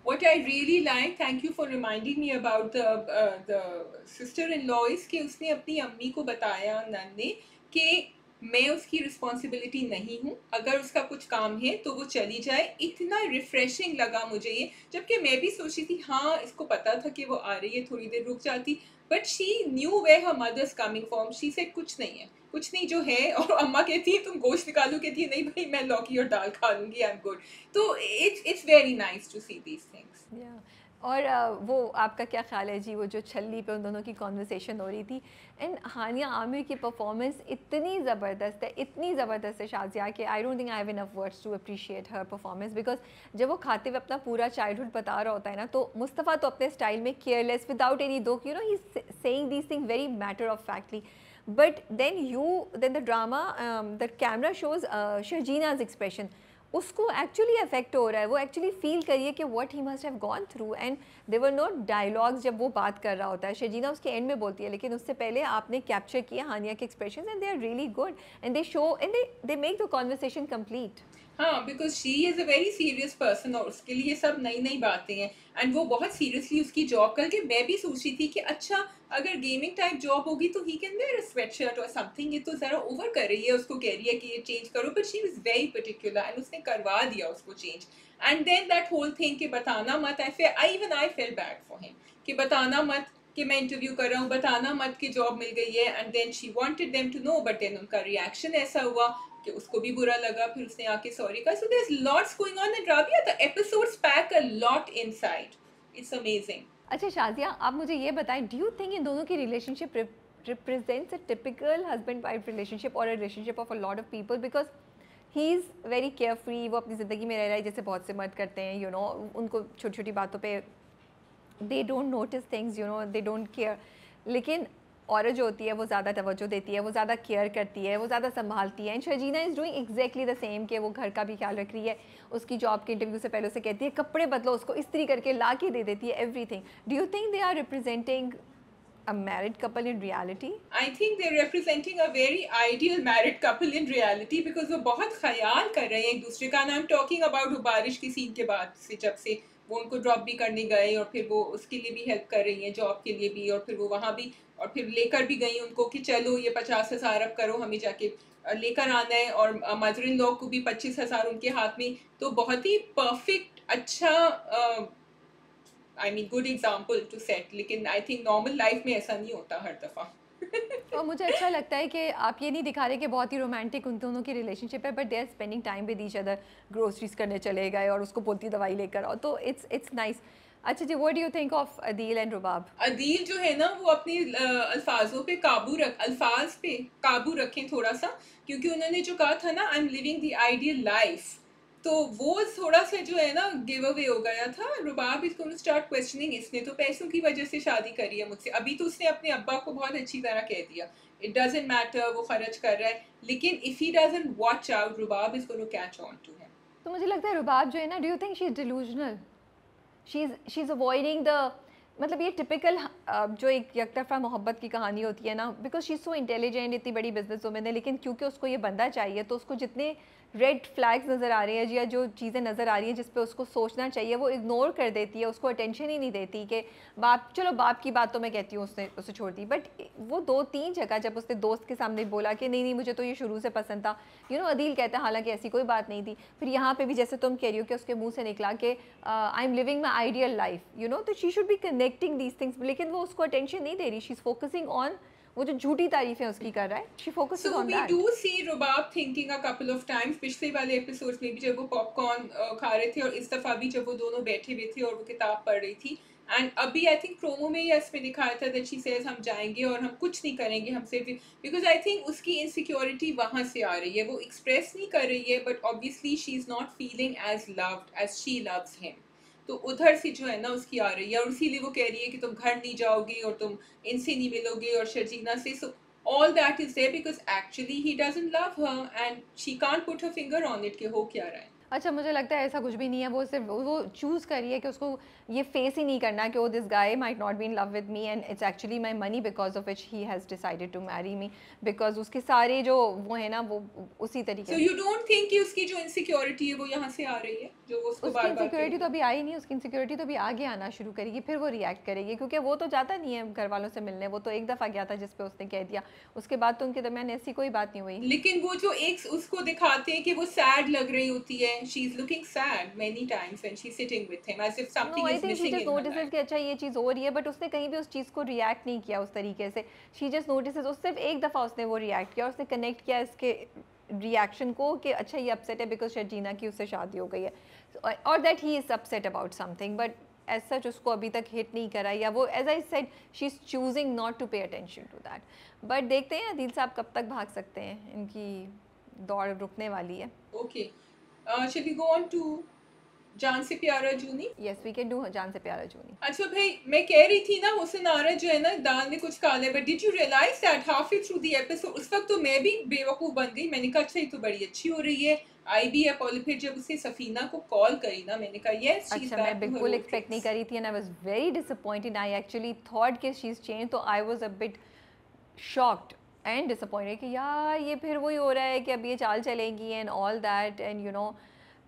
What I really like, thank you for reminding me about the sister-in-law, is कि उसने अपनी अम्मी को बताया, नन ने, कि मैं उसकी रिस्पॉन्सिबिलिटी नहीं हूँ, अगर उसका कुछ काम है तो वो चली जाए. इतना रिफ्रेशिंग लगा मुझे ये, जबकि मैं भी सोची थी हाँ इसको पता था कि वो आ रही है, थोड़ी देर रुक जाती, but she knew where her mother's coming from. She said कुछ नहीं है, कुछ नहीं जो है. और अम्मा कहती है तुम गोश्त निकालो, कहती है नहीं भाई मैं लौकी और दाल खा लूंगी, आई एम गुड. तो it's very nice to see these things. या और वो आपका क्या ख्याल है जी, वो जो छल्ली पे उन दोनों की कॉन्वर्सेशन हो रही थी, एंड हानिया आमिर की परफॉर्मेंस इतनी ज़बरदस्त है, इतनी ज़बरदस्त है शाजिया, कि I don't think I have enough words to appreciate her performance. Because जब वो खाते हुए अपना पूरा चाइल्डहुड बता रहा होता है ना, तो मुस्तफ़ा तो अपने स्टाइल में केयरलेस विदाउट एनी दुख, you know, he is saying these thing very matter of factly. But then the drama, the camera shows Sharjeena's expression, उसको एक्चुअली अफेक्ट हो रहा है, वो एक्चुअली फील करिए कि what he must have gone through. And they were not dialogues जब वो बात कर रहा होता है, शर्जीना उसके एंड में बोलती है, लेकिन उससे पहले आपने कैप्चर किया हानिया के expression, and they are really good, and they show and they make the conversation complete. हाँ, because she is a very serious person, और उसके लिए सब नई नई बातें हैं. एंड वो बहुत सीरियसली उसकी जॉब करके, मैं भी सोच रही थी कि अच्छा अगर गेमिंग टाइप जॉब होगी तो he can wear a sweat shirt और समथिंग. ये तो ज़रा ओवर कर रही है, उसको कह रही है कि ये चेंज करो, but she is very particular and उसने करवा दिया उसको change. And then that whole thing कि बताना मत, I feel bad for him, कि बताना मत कि मैं इंटरव्यू कर रहा हूँ, बताना मत कि जॉब मिल गई है. And then she wanted them to know, but then उनका रिएक्शन ऐसा हुआ कि उसको भी बुरा लगा, फिर उसने आके सॉरी कहा. So there is lots going on in Rabia, the episodes pack a lot inside. It's amazing. अच्छा शाजिया, आप मुझे ये बताएं, डू यू थिंक इन दोनों की relationship represents a typical husband wife relationship or a relationship of a lot of people? Because he is very care free, वो अपनी ज़िंदगी में रह रहा है जैसे बहुत से मर्द करते हैं, यू नो, उनको छोटी छोटी बातों पे they don't notice things, you know, they don't care. लेकिन औरत जो होती है वो ज़्यादा तवज्जो देती है, वो ज़्यादा केयर करती है, वो ज़्यादा संभालती है. And Sharjeena is doing exactly the same, कि वो घर का भी ख्याल रख रही है, उसकी जॉब के इंटरव्यू से पहले उसे कहती है कपड़े बदलो, उसको इस्त्री करके ला के दे देती है, everything. Do you think they are representing a married couple in reality? I think they're representing a very ideal married couple in reality, because वो बहुत ख्याल कर रहे हैं एक दूसरे का. I'm talking about वो बारिश की सीन के बाद से, जब से वो उनको ड्रॉप भी करने गए और फिर वो उसके लिए भी हेल्प कर रही हैं, जॉब के लिए भी, और फिर वो वहाँ भी, और फिर लेकर भी गई उनको कि चलो ये 50,000 अब करो, हमें जाके लेकर आना है, और मदर इन लॉ को भी 25,000 उनके हाथ में. तो बहुत ही परफेक्ट, अच्छा, I mean good example to set. लेकिन आई थिंक नॉर्मल लाइफ में ऐसा नहीं होता हर दफ़ा. और मुझे अच्छा लगता है कि आप ये नहीं दिखा रहे कि बहुत ही रोमांटिक उन दोनों की रिलेशनशिप है, but they are spending time with each other, groceries करने चले गए और उसको बोलती दवाई लेकर आओ, तो इट्स नाइस. अच्छा जी, what do you think of Adeel and Rubab? Adeel जो है ना, वो अपने अल्फाजों पे अल्फाज पे काबू रखें थोड़ा सा, क्योंकि उन्होंने जो कहा था ना, आई am living the ideal life, तो वो थोड़ा सा जो है ना गिव अवे हो गया था. Rubab is going to start questioning, इसने तो पैसों की वजह से शादी करी है मुझसे. अभी तो उसने अपने अब्बा को बहुत अच्छी तरह कह दिया इट डजंट मैटर, वो खर्च कर रहा है, लेकिन if he doesn't watch out, Rubab is going to catch on to him. तो मुझे लगता है रुबाब जो है ना, do you think she is delusional? She is avoiding the, मतलब ये टिपिकल जो एक यकतरफा मोहब्बत की कहानी होती है ना, because she is so intelligent, इतनी बड़ी बिजनेस वुमेन है, लेकिन क्योंकि उसको ये बंदा चाहिए, तो उसको जितने रेड फ्लैग्स नज़र आ रहे हैं या जो चीज़ें नज़र आ रही हैं जिस पे उसको सोचना चाहिए, वो इग्नोर कर देती है, उसको अटेंशन ही नहीं देती. कि बाप, चलो बाप की बात तो मैं कहती हूँ उसने उसे छोड़ दी, बट वो 2-3 जगह जब उसने दोस्त के सामने बोला कि नहीं नहीं मुझे तो ये शुरू से पसंद था, यू नो, अदील कहता है हालांकि ऐसी कोई बात नहीं थी. फिर यहाँ पे भी जैसे तुम कह रही हो कि उसके मुंह से निकला कि I am living my ideal life, you know, तो she should be connecting these things, लेकिन वो उसको अटेंशन नहीं दे रही. शी इज़ फोकसिंग ऑन वो जो झूठी तारीफें उसकी कर रहा है. She focuses So on we that. do see Rubab thinking a couple of times. पिछले वाले एपिसोड्स में भी जब वो पॉपकॉर्न खा रहे थे, और इस दफ़ा भी जब वो दोनों बैठे हुए थे और वो किताब पढ़ रही थी. एंड अभी आई थिंक प्रोमो में या इसमें दिखाया था दैट शी सेज हम जाएंगे और हम कुछ नहीं करेंगे, हम सिर्फ, बिकॉज आई थिंक उसकी इनसिक्योरिटी वहाँ से आ रही है. वो एक्सप्रेस नहीं कर रही है, but obviously she is not feeling as loved as she loves him. तो उधर से जो है ना उसकी आ रही है, और इसीलिए वो कह रही है कि तुम घर नहीं जाओगी और तुम इनसे नहीं मिलोगे और शर्जीना से. सो all that is there because actually he doesn't love her and she can't put her finger on it कि हो क्या रहा है. अच्छा, मुझे लगता है ऐसा कुछ भी नहीं है, वो सिर्फ वो चूज़ कर रही है कि उसको ये फेस ही नहीं करना कि oh this guy might not be in love with me and it's actually my money because of which he has decided to marry me, because उसके सारे जो वो है ना वो उसी तरीके सो से। यू डोंट थिंक कि उसकी जो इनसिक्योरिटी है वो यहाँ से आ रही है, जो वो उसको उसकी बार बार कह इनसिक्योरिटी रही तो है? अभी आई नहीं, उसकी इनसिक्योरिटी तो अभी आगे आना शुरू करेगी, फिर वो रिएक्ट करेगी, क्योंकि वो तो जाता नहीं है घर वालों से मिलने, वो तो एक दफ़ा गया था जिस पे उसने कह दिया, उसके बाद तो उनके दरमियान ऐसी कोई बात नहीं हुई। लेकिन वो जो एक उसको दिखाते हैं कि वो सैड लग रही होती है, she is looking sad many times when she is sitting with him as if no, something I is think she missing just in her notices life. कि अच्छा ये चीज़ हो रही है, बट उसने कहीं भी उस चीज़ को रिएक्ट नहीं किया उस तरीके से। शी जस्ट नोटिसेस, उस सिर्फ एक दफ़ा उसने वो रिएक्ट किया, उसने कनेक्ट किया इसके रिएक्शन को कि अच्छा ये अपसेट है बिकॉज शर्जीना की उससे शादी हो गई है, और that he is upset about something, but as such उसको अभी तक हिट नहीं करा, या वो as I said she is choosing not to pay attention to that. But देखते हैं अदील साहब कब तक भाग सकते हैं, इनकी दौड़ रुकने वाली है। Okay, shall we go on to Jaan Se Pyara Juni? Yes, we can do Jaan Se Pyara जूनी। अच्छा भाई, मैं कह रही थी ना हुसन आरा जो है ना दाल में कुछ काला है, but did you realise that halfway through the episode उस वक्त तो मैं भी बेवकूफ़ बन गई, मैंने कहा अच्छा ये तो बड़ी अच्छी हो रही है, आई भी है पॉली, फिर जब उसे सफीना को कॉल करी ना मैंने कहा यस शी इज अच्छा, मैं बैक टू हर बिल्कुल ओल्ड एक्सपेक्ट नहीं ट्रिक्स। करी थी, and I was very disappointed, I actually thought कि शी इज़ चेंज, तो I was a bit shocked and disappointed कि यार ये फिर वही हो रहा है कि अब ये चाल चलेंगी and all that, and you know,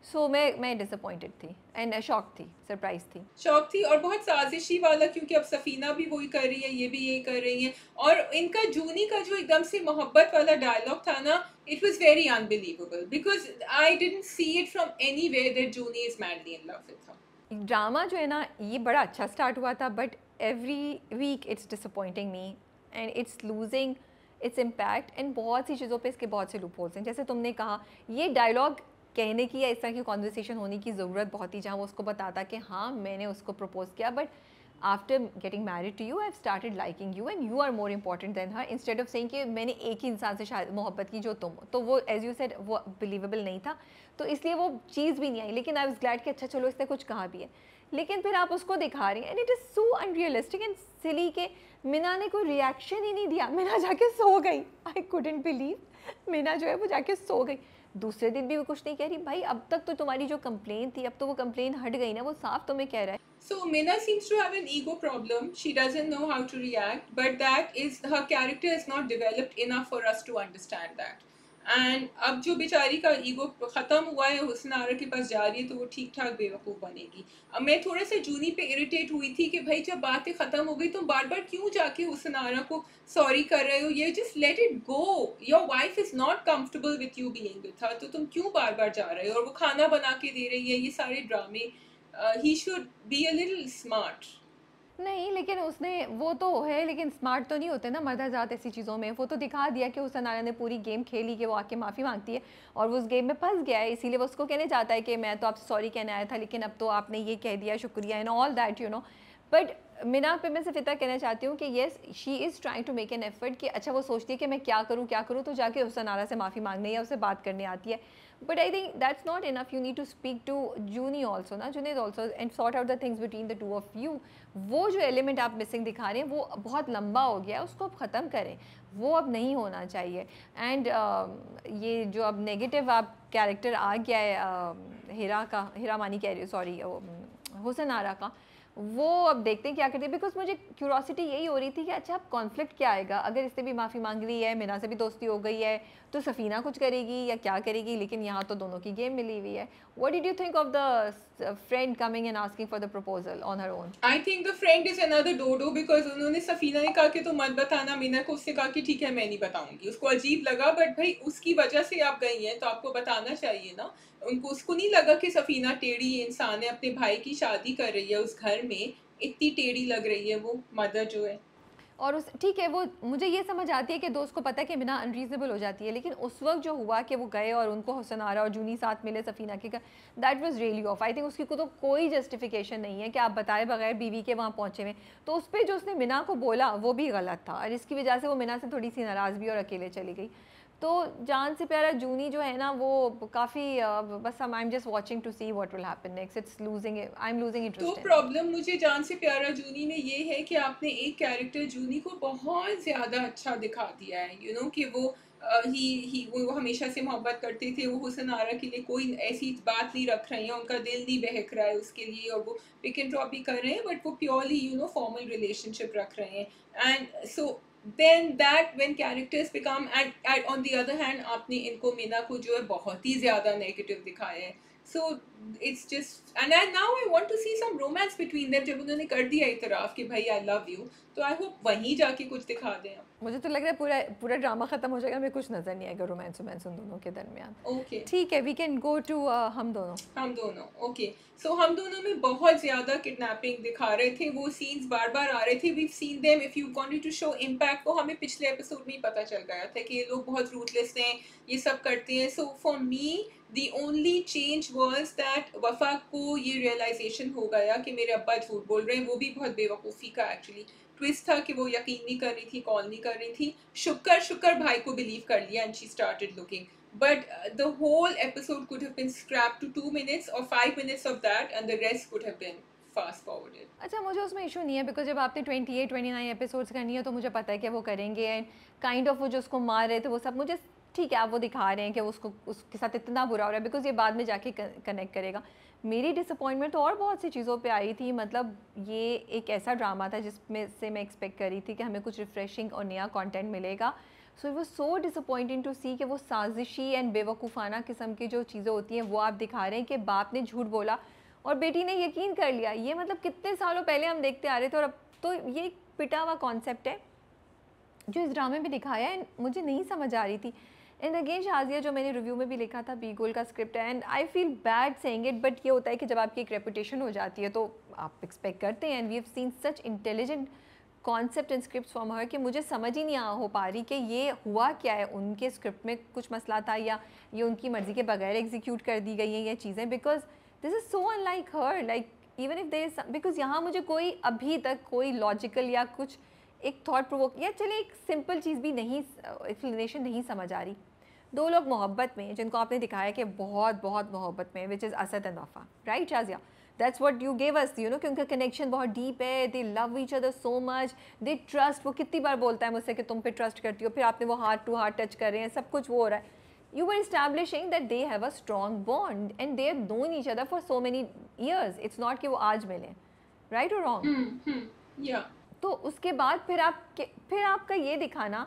so मैं डिसअपॉइंटेड थी एंड शॉक थी, सरप्राइज थी। शौक थी और बहुत साजिशी वाला, क्योंकि अब सफीना भी वही कर रही है, ये भी यही कर रही है, और इनका जूनी का जो एकदम से मोहब्बत वाला डायलॉग था ना, it was very unbelievable because I didn't see it from anywhere that Juni is madly in love with her. Drama जो है ना ये बड़ा अच्छा स्टार्ट हुआ था, but every week it's disappointing me and it's losing its impact, and बहुत सी चीज़ों पे इसके बहुत से लूप होल्स हैं। जैसे तुमने कहा, ये डायलॉग कहने की या इस तरह की कॉन्वर्सेशन होने की ज़रूरत बहुत थी जहाँ वो उसको बताता कि हाँ मैंने उसको प्रपोज किया, but after getting married to you I have started liking you and you are more important than her, instead of saying कि मैंने एक ही इंसान से शायद मोहब्बत की जो तुम हो, तो वो एज यू सेड वो बिलीवेबल नहीं था, तो इसलिए वो चीज़ भी नहीं आई। लेकिन आई वाज ग्लैड कि अच्छा चलो इसने कुछ कहा भी है, लेकिन फिर आप उसको दिखा रही हैं and it is so unrealistic and silly के मीना ने कोई रिएक्शन ही नहीं दिया, मीना जाके सो गई। आई कुडंट बिलीव मीना जो है वो जाके सो गई, दूसरे दिन भी वो कुछ नहीं कह रही। भाई अब तक तो तुम्हारी जो कंप्लेन थी, अब तो वो कंप्लेन हट गई ना, वो साफ तुम्हें कह रहा है। So Minna seems to have an ego problem. She doesn't know how to react, but that is her character is not developed enough for us to understand that. And अब जो बेचारी का ईगो ख़त्म हुआ है, हुस्न आरा के पास जा रही है, तो वो ठीक ठाक बेवकूफ़ बनेगी। अब मैं थोड़ा सा जूनी पे इरिटेट हुई थी कि भाई जब बातें ख़त्म हो गई तो बार बार क्यों जाके हुस्न आरा को सॉरी कर रहे हो, ये just let it go, your wife is not comfortable with you being with her, तो तुम क्यों बार बार जा रहे हो, और वो खाना बना के दे रही है, ये सारे ड्रामे। He should be a little smart. नहीं, लेकिन उसने वो तो है, लेकिन स्मार्ट तो नहीं होते ना मर्द हज़रात ऐसी चीज़ों में। वो तो दिखा दिया कि हुसन आरा ने पूरी गेम खेली कि वो आके माफ़ी मांगती है और वो उस गेम में फंस गया है, इसीलिए वो उसको कहने चाहता है कि मैं तो आपसे सॉरी कहने आया था, लेकिन अब तो आपने ये कह दिया, शुक्रिया and all that, you know. But Mina पे मैं सिर्फ इतना कहना चाहती हूँ कि yes she is trying to make an effort कि अच्छा वो सोचती है कि मैं क्या करूँ, तो जाके हुसन आरा से माफ़ी मांगने या उससे बात करने आती है। But I think that's not enough. You need to speak to Juni also, ना Junaid also, and sort out the things between the two of you. वो जो एलिमेंट आप मिसिंग दिखा रहे हैं वो बहुत लंबा हो गया है, उसको अब ख़त्म करें, वो अब नहीं होना चाहिए। एंड ये जो अब नेगेटिव आप कैरेक्टर आ गया है हीरा का, हीरा मानी कह रही हूँ, सॉरी हुसन आरा का, वो अब देखते हैं क्या करते हैं। बिकॉज मुझे क्यूरोसिटी यही हो रही थी कि अच्छा अब कॉन्फ्लिक्ट क्या आएगा, अगर इससे भी माफ़ी मांग ली है, मीना से भी दोस्ती हो गई है, तो सफ़ीना कुछ करेगी या क्या करेगी, लेकिन यहाँ तो दोनों की गेम मिली हुई है। What did you think of the friend coming and asking for the proposal on her own? I think the friend is another dodo because उन्होंने सफीना ने कहा कि तो मत बताना, मीना को उससे कहा कि ठीक है मैं नहीं बताऊंगी, उसको अजीब लगा, बट भाई उसकी वजह से आप गई हैं तो आपको बताना चाहिए ना। उनको उसको नहीं लगा कि सफीना टेढ़ी इंसान है, अपने भाई की शादी कर रही है उस घर में, इतनी टेढ़ी लग रही है वो मदर जो है। और उस ठीक है, वो मुझे ये समझ आती है कि दोस्त को पता है कि मीना अनरीजनेबल हो जाती है, लेकिन उस वक्त जो हुआ कि वो गए और उनको हुसन आरा और जूनी साथ मिले सफ़ीना के, that was really of. I think उसकी को तो कोई जस्टिफिकेशन नहीं है कि आप बताए बगैर बीवी के वहाँ पहुँचे हुए, तो उस पर जो उसने मीना को बोला वो भी गलत था, और इसकी वजह से वो मीना से थोड़ी सी नाराज़ भी और अकेले चली गई। तो जान से प्यारा जूनी जो है ना वो काफ़ी बस I am just watching to see what will happen next, it's losing, I am losing तो इंटरेस्ट। प्रॉब्लम मुझे जान से प्यारा जूनी में ये है कि आपने एक कैरेक्टर जूनी को बहुत ज़्यादा अच्छा दिखा दिया है, कि वो ही वो हमेशा से मोहब्बत करते थे, वो हुसन आरा के लिए कोई ऐसी बात नहीं रख रहे हैं, उनका दिल नहीं बहक रहा है उसके लिए, और वो पिक एंड ड्रॉप भी कर रहे हैं, बट वो प्योरली फॉर्मल रिलेशनशिप रख रहे हैं. And so then that when characters become, and on the other hand आपने इनको मीना को जो है बहुत ही ज़्यादा नेगेटिव दिखाया है. So it's just, and now I want to see some romance between them. जब उन्होंने कर दिया इतराफ़ कि भाई I love you, तो आई होप वहीं जाके कुछ दिखा दें. मुझे तो लग रहा है पूरा पूरा ड्रामा खत्म हो जाएगा, मेरे कुछ नज़र नहीं आएगा रोमांस रोमांस उन दोनों के दरमियान. ओके, ठीक है, वी कैन गो टू हम दोनों. हम दोनों. ओके, सो हम दोनों में बहुत ज़्यादा किडनैपिंग दिखा रहे थे, वो सीन्स बार बार आ रहे थे. We seen them. If you wanted to show impact, वो हमें पिछले एपिसोड में ही पता चल गया था कि ये लोग बहुत रूथलेस हैं, ये सब करते हैं. So for me the only change was that वफ़ा को ये रियलाइजेशन हो गया कि मेरे अब्बा झूठ बोल रहे हैं. वो भी बहुत बेवकूफ़ी का एक्चुअली ट्विस्ट था कि वो यकीन नहीं कर रही थी, कॉल नहीं कर रही थी. शुक्र भाई को बिलीव कर लिया, and she started looking. But the whole episode could have been scrapped to 2 minutes or 5 minutes of that, and the rest could have been fast forwarded. अच्छा, मुझे उसमें इशू नहीं है, बिकॉज जब आपने 28-29 एपिसोड्स करनी है तो मुझे पता है कि वो करेंगे. एंड काइंड ऑफ वो जो उसको मार रहे थे वो सब मुझे ठीक है, आप वो दिखा रहे हैं कि उसको उसके साथ इतना बुरा हो रहा है, बिकॉज ये बाद में जाके कनेक्ट करेगा. मेरी डिसअपॉइंटमेंट तो और बहुत सी चीज़ों पे आई थी. मतलब ये एक ऐसा ड्रामा था जिसमें से मैं एक्सपेक्ट कर रही थी कि हमें कुछ रिफ्रेशिंग और नया कंटेंट मिलेगा. So it was so disappointing to see कि वो साजिशी एंड बेवकूफ़ाना किस्म की जो चीज़ें होती हैं वो आप दिखा रहे हैं कि बाप ने झूठ बोला और बेटी ने यकीन कर लिया. ये मतलब कितने सालों पहले हम देखते आ रहे थे, और अब तो ये एक पिटा हुआ कॉन्सेप्ट है जो इस ड्रामे में दिखाया है. मुझे नहीं समझ आ रही थी. एंड अगेन शाजिया, जो मैंने रिव्यू में भी लिखा था, बीगोल का स्क्रिप्ट है, and I feel bad saying it, but ये होता है कि जब आपकी एक रेपुटेशन हो जाती है तो आप एक्सपेक्ट करते हैं. And we have seen such intelligent concept and script from her कि मुझे समझ ही नहीं हो पा रही कि ये हुआ क्या है. उनके स्क्रिप्ट में कुछ मसला था या ये उनकी मर्ज़ी के बगैर एग्जीक्यूट कर दी गई हैं ये चीज़ें, because this is so unlike her. Like even if there is, because यहाँ मुझे कोई अभी तक कोई लॉजिकल या कुछ एक थॉट प्रोवोक या चले एक सिंपल चीज़ भी नहीं, एक्सप्लेनेशन नहीं समझ आ रही. दो लोग मोहब्बत में, जिनको आपने दिखाया कि बहुत बहुत मोहब्बत में, which is Asad and Wafa, right Shazia? That's what you gave us, you know, कि उनका कनेक्शन बहुत डीप है. They love each other so much, they trust. वो कितनी बार बोलता है मुझसे कि तुम पे ट्रस्ट करती हो, फिर आपने वो हार्ट टू हार्ट टच कर रहे हैं, सब कुछ वो हो रहा है. You were establishing that they have a strong bond and they have known each other for so many years. It's not कि वो आज मिले, right or wrong? Yeah. तो उसके बाद फिर आपका ये दिखाना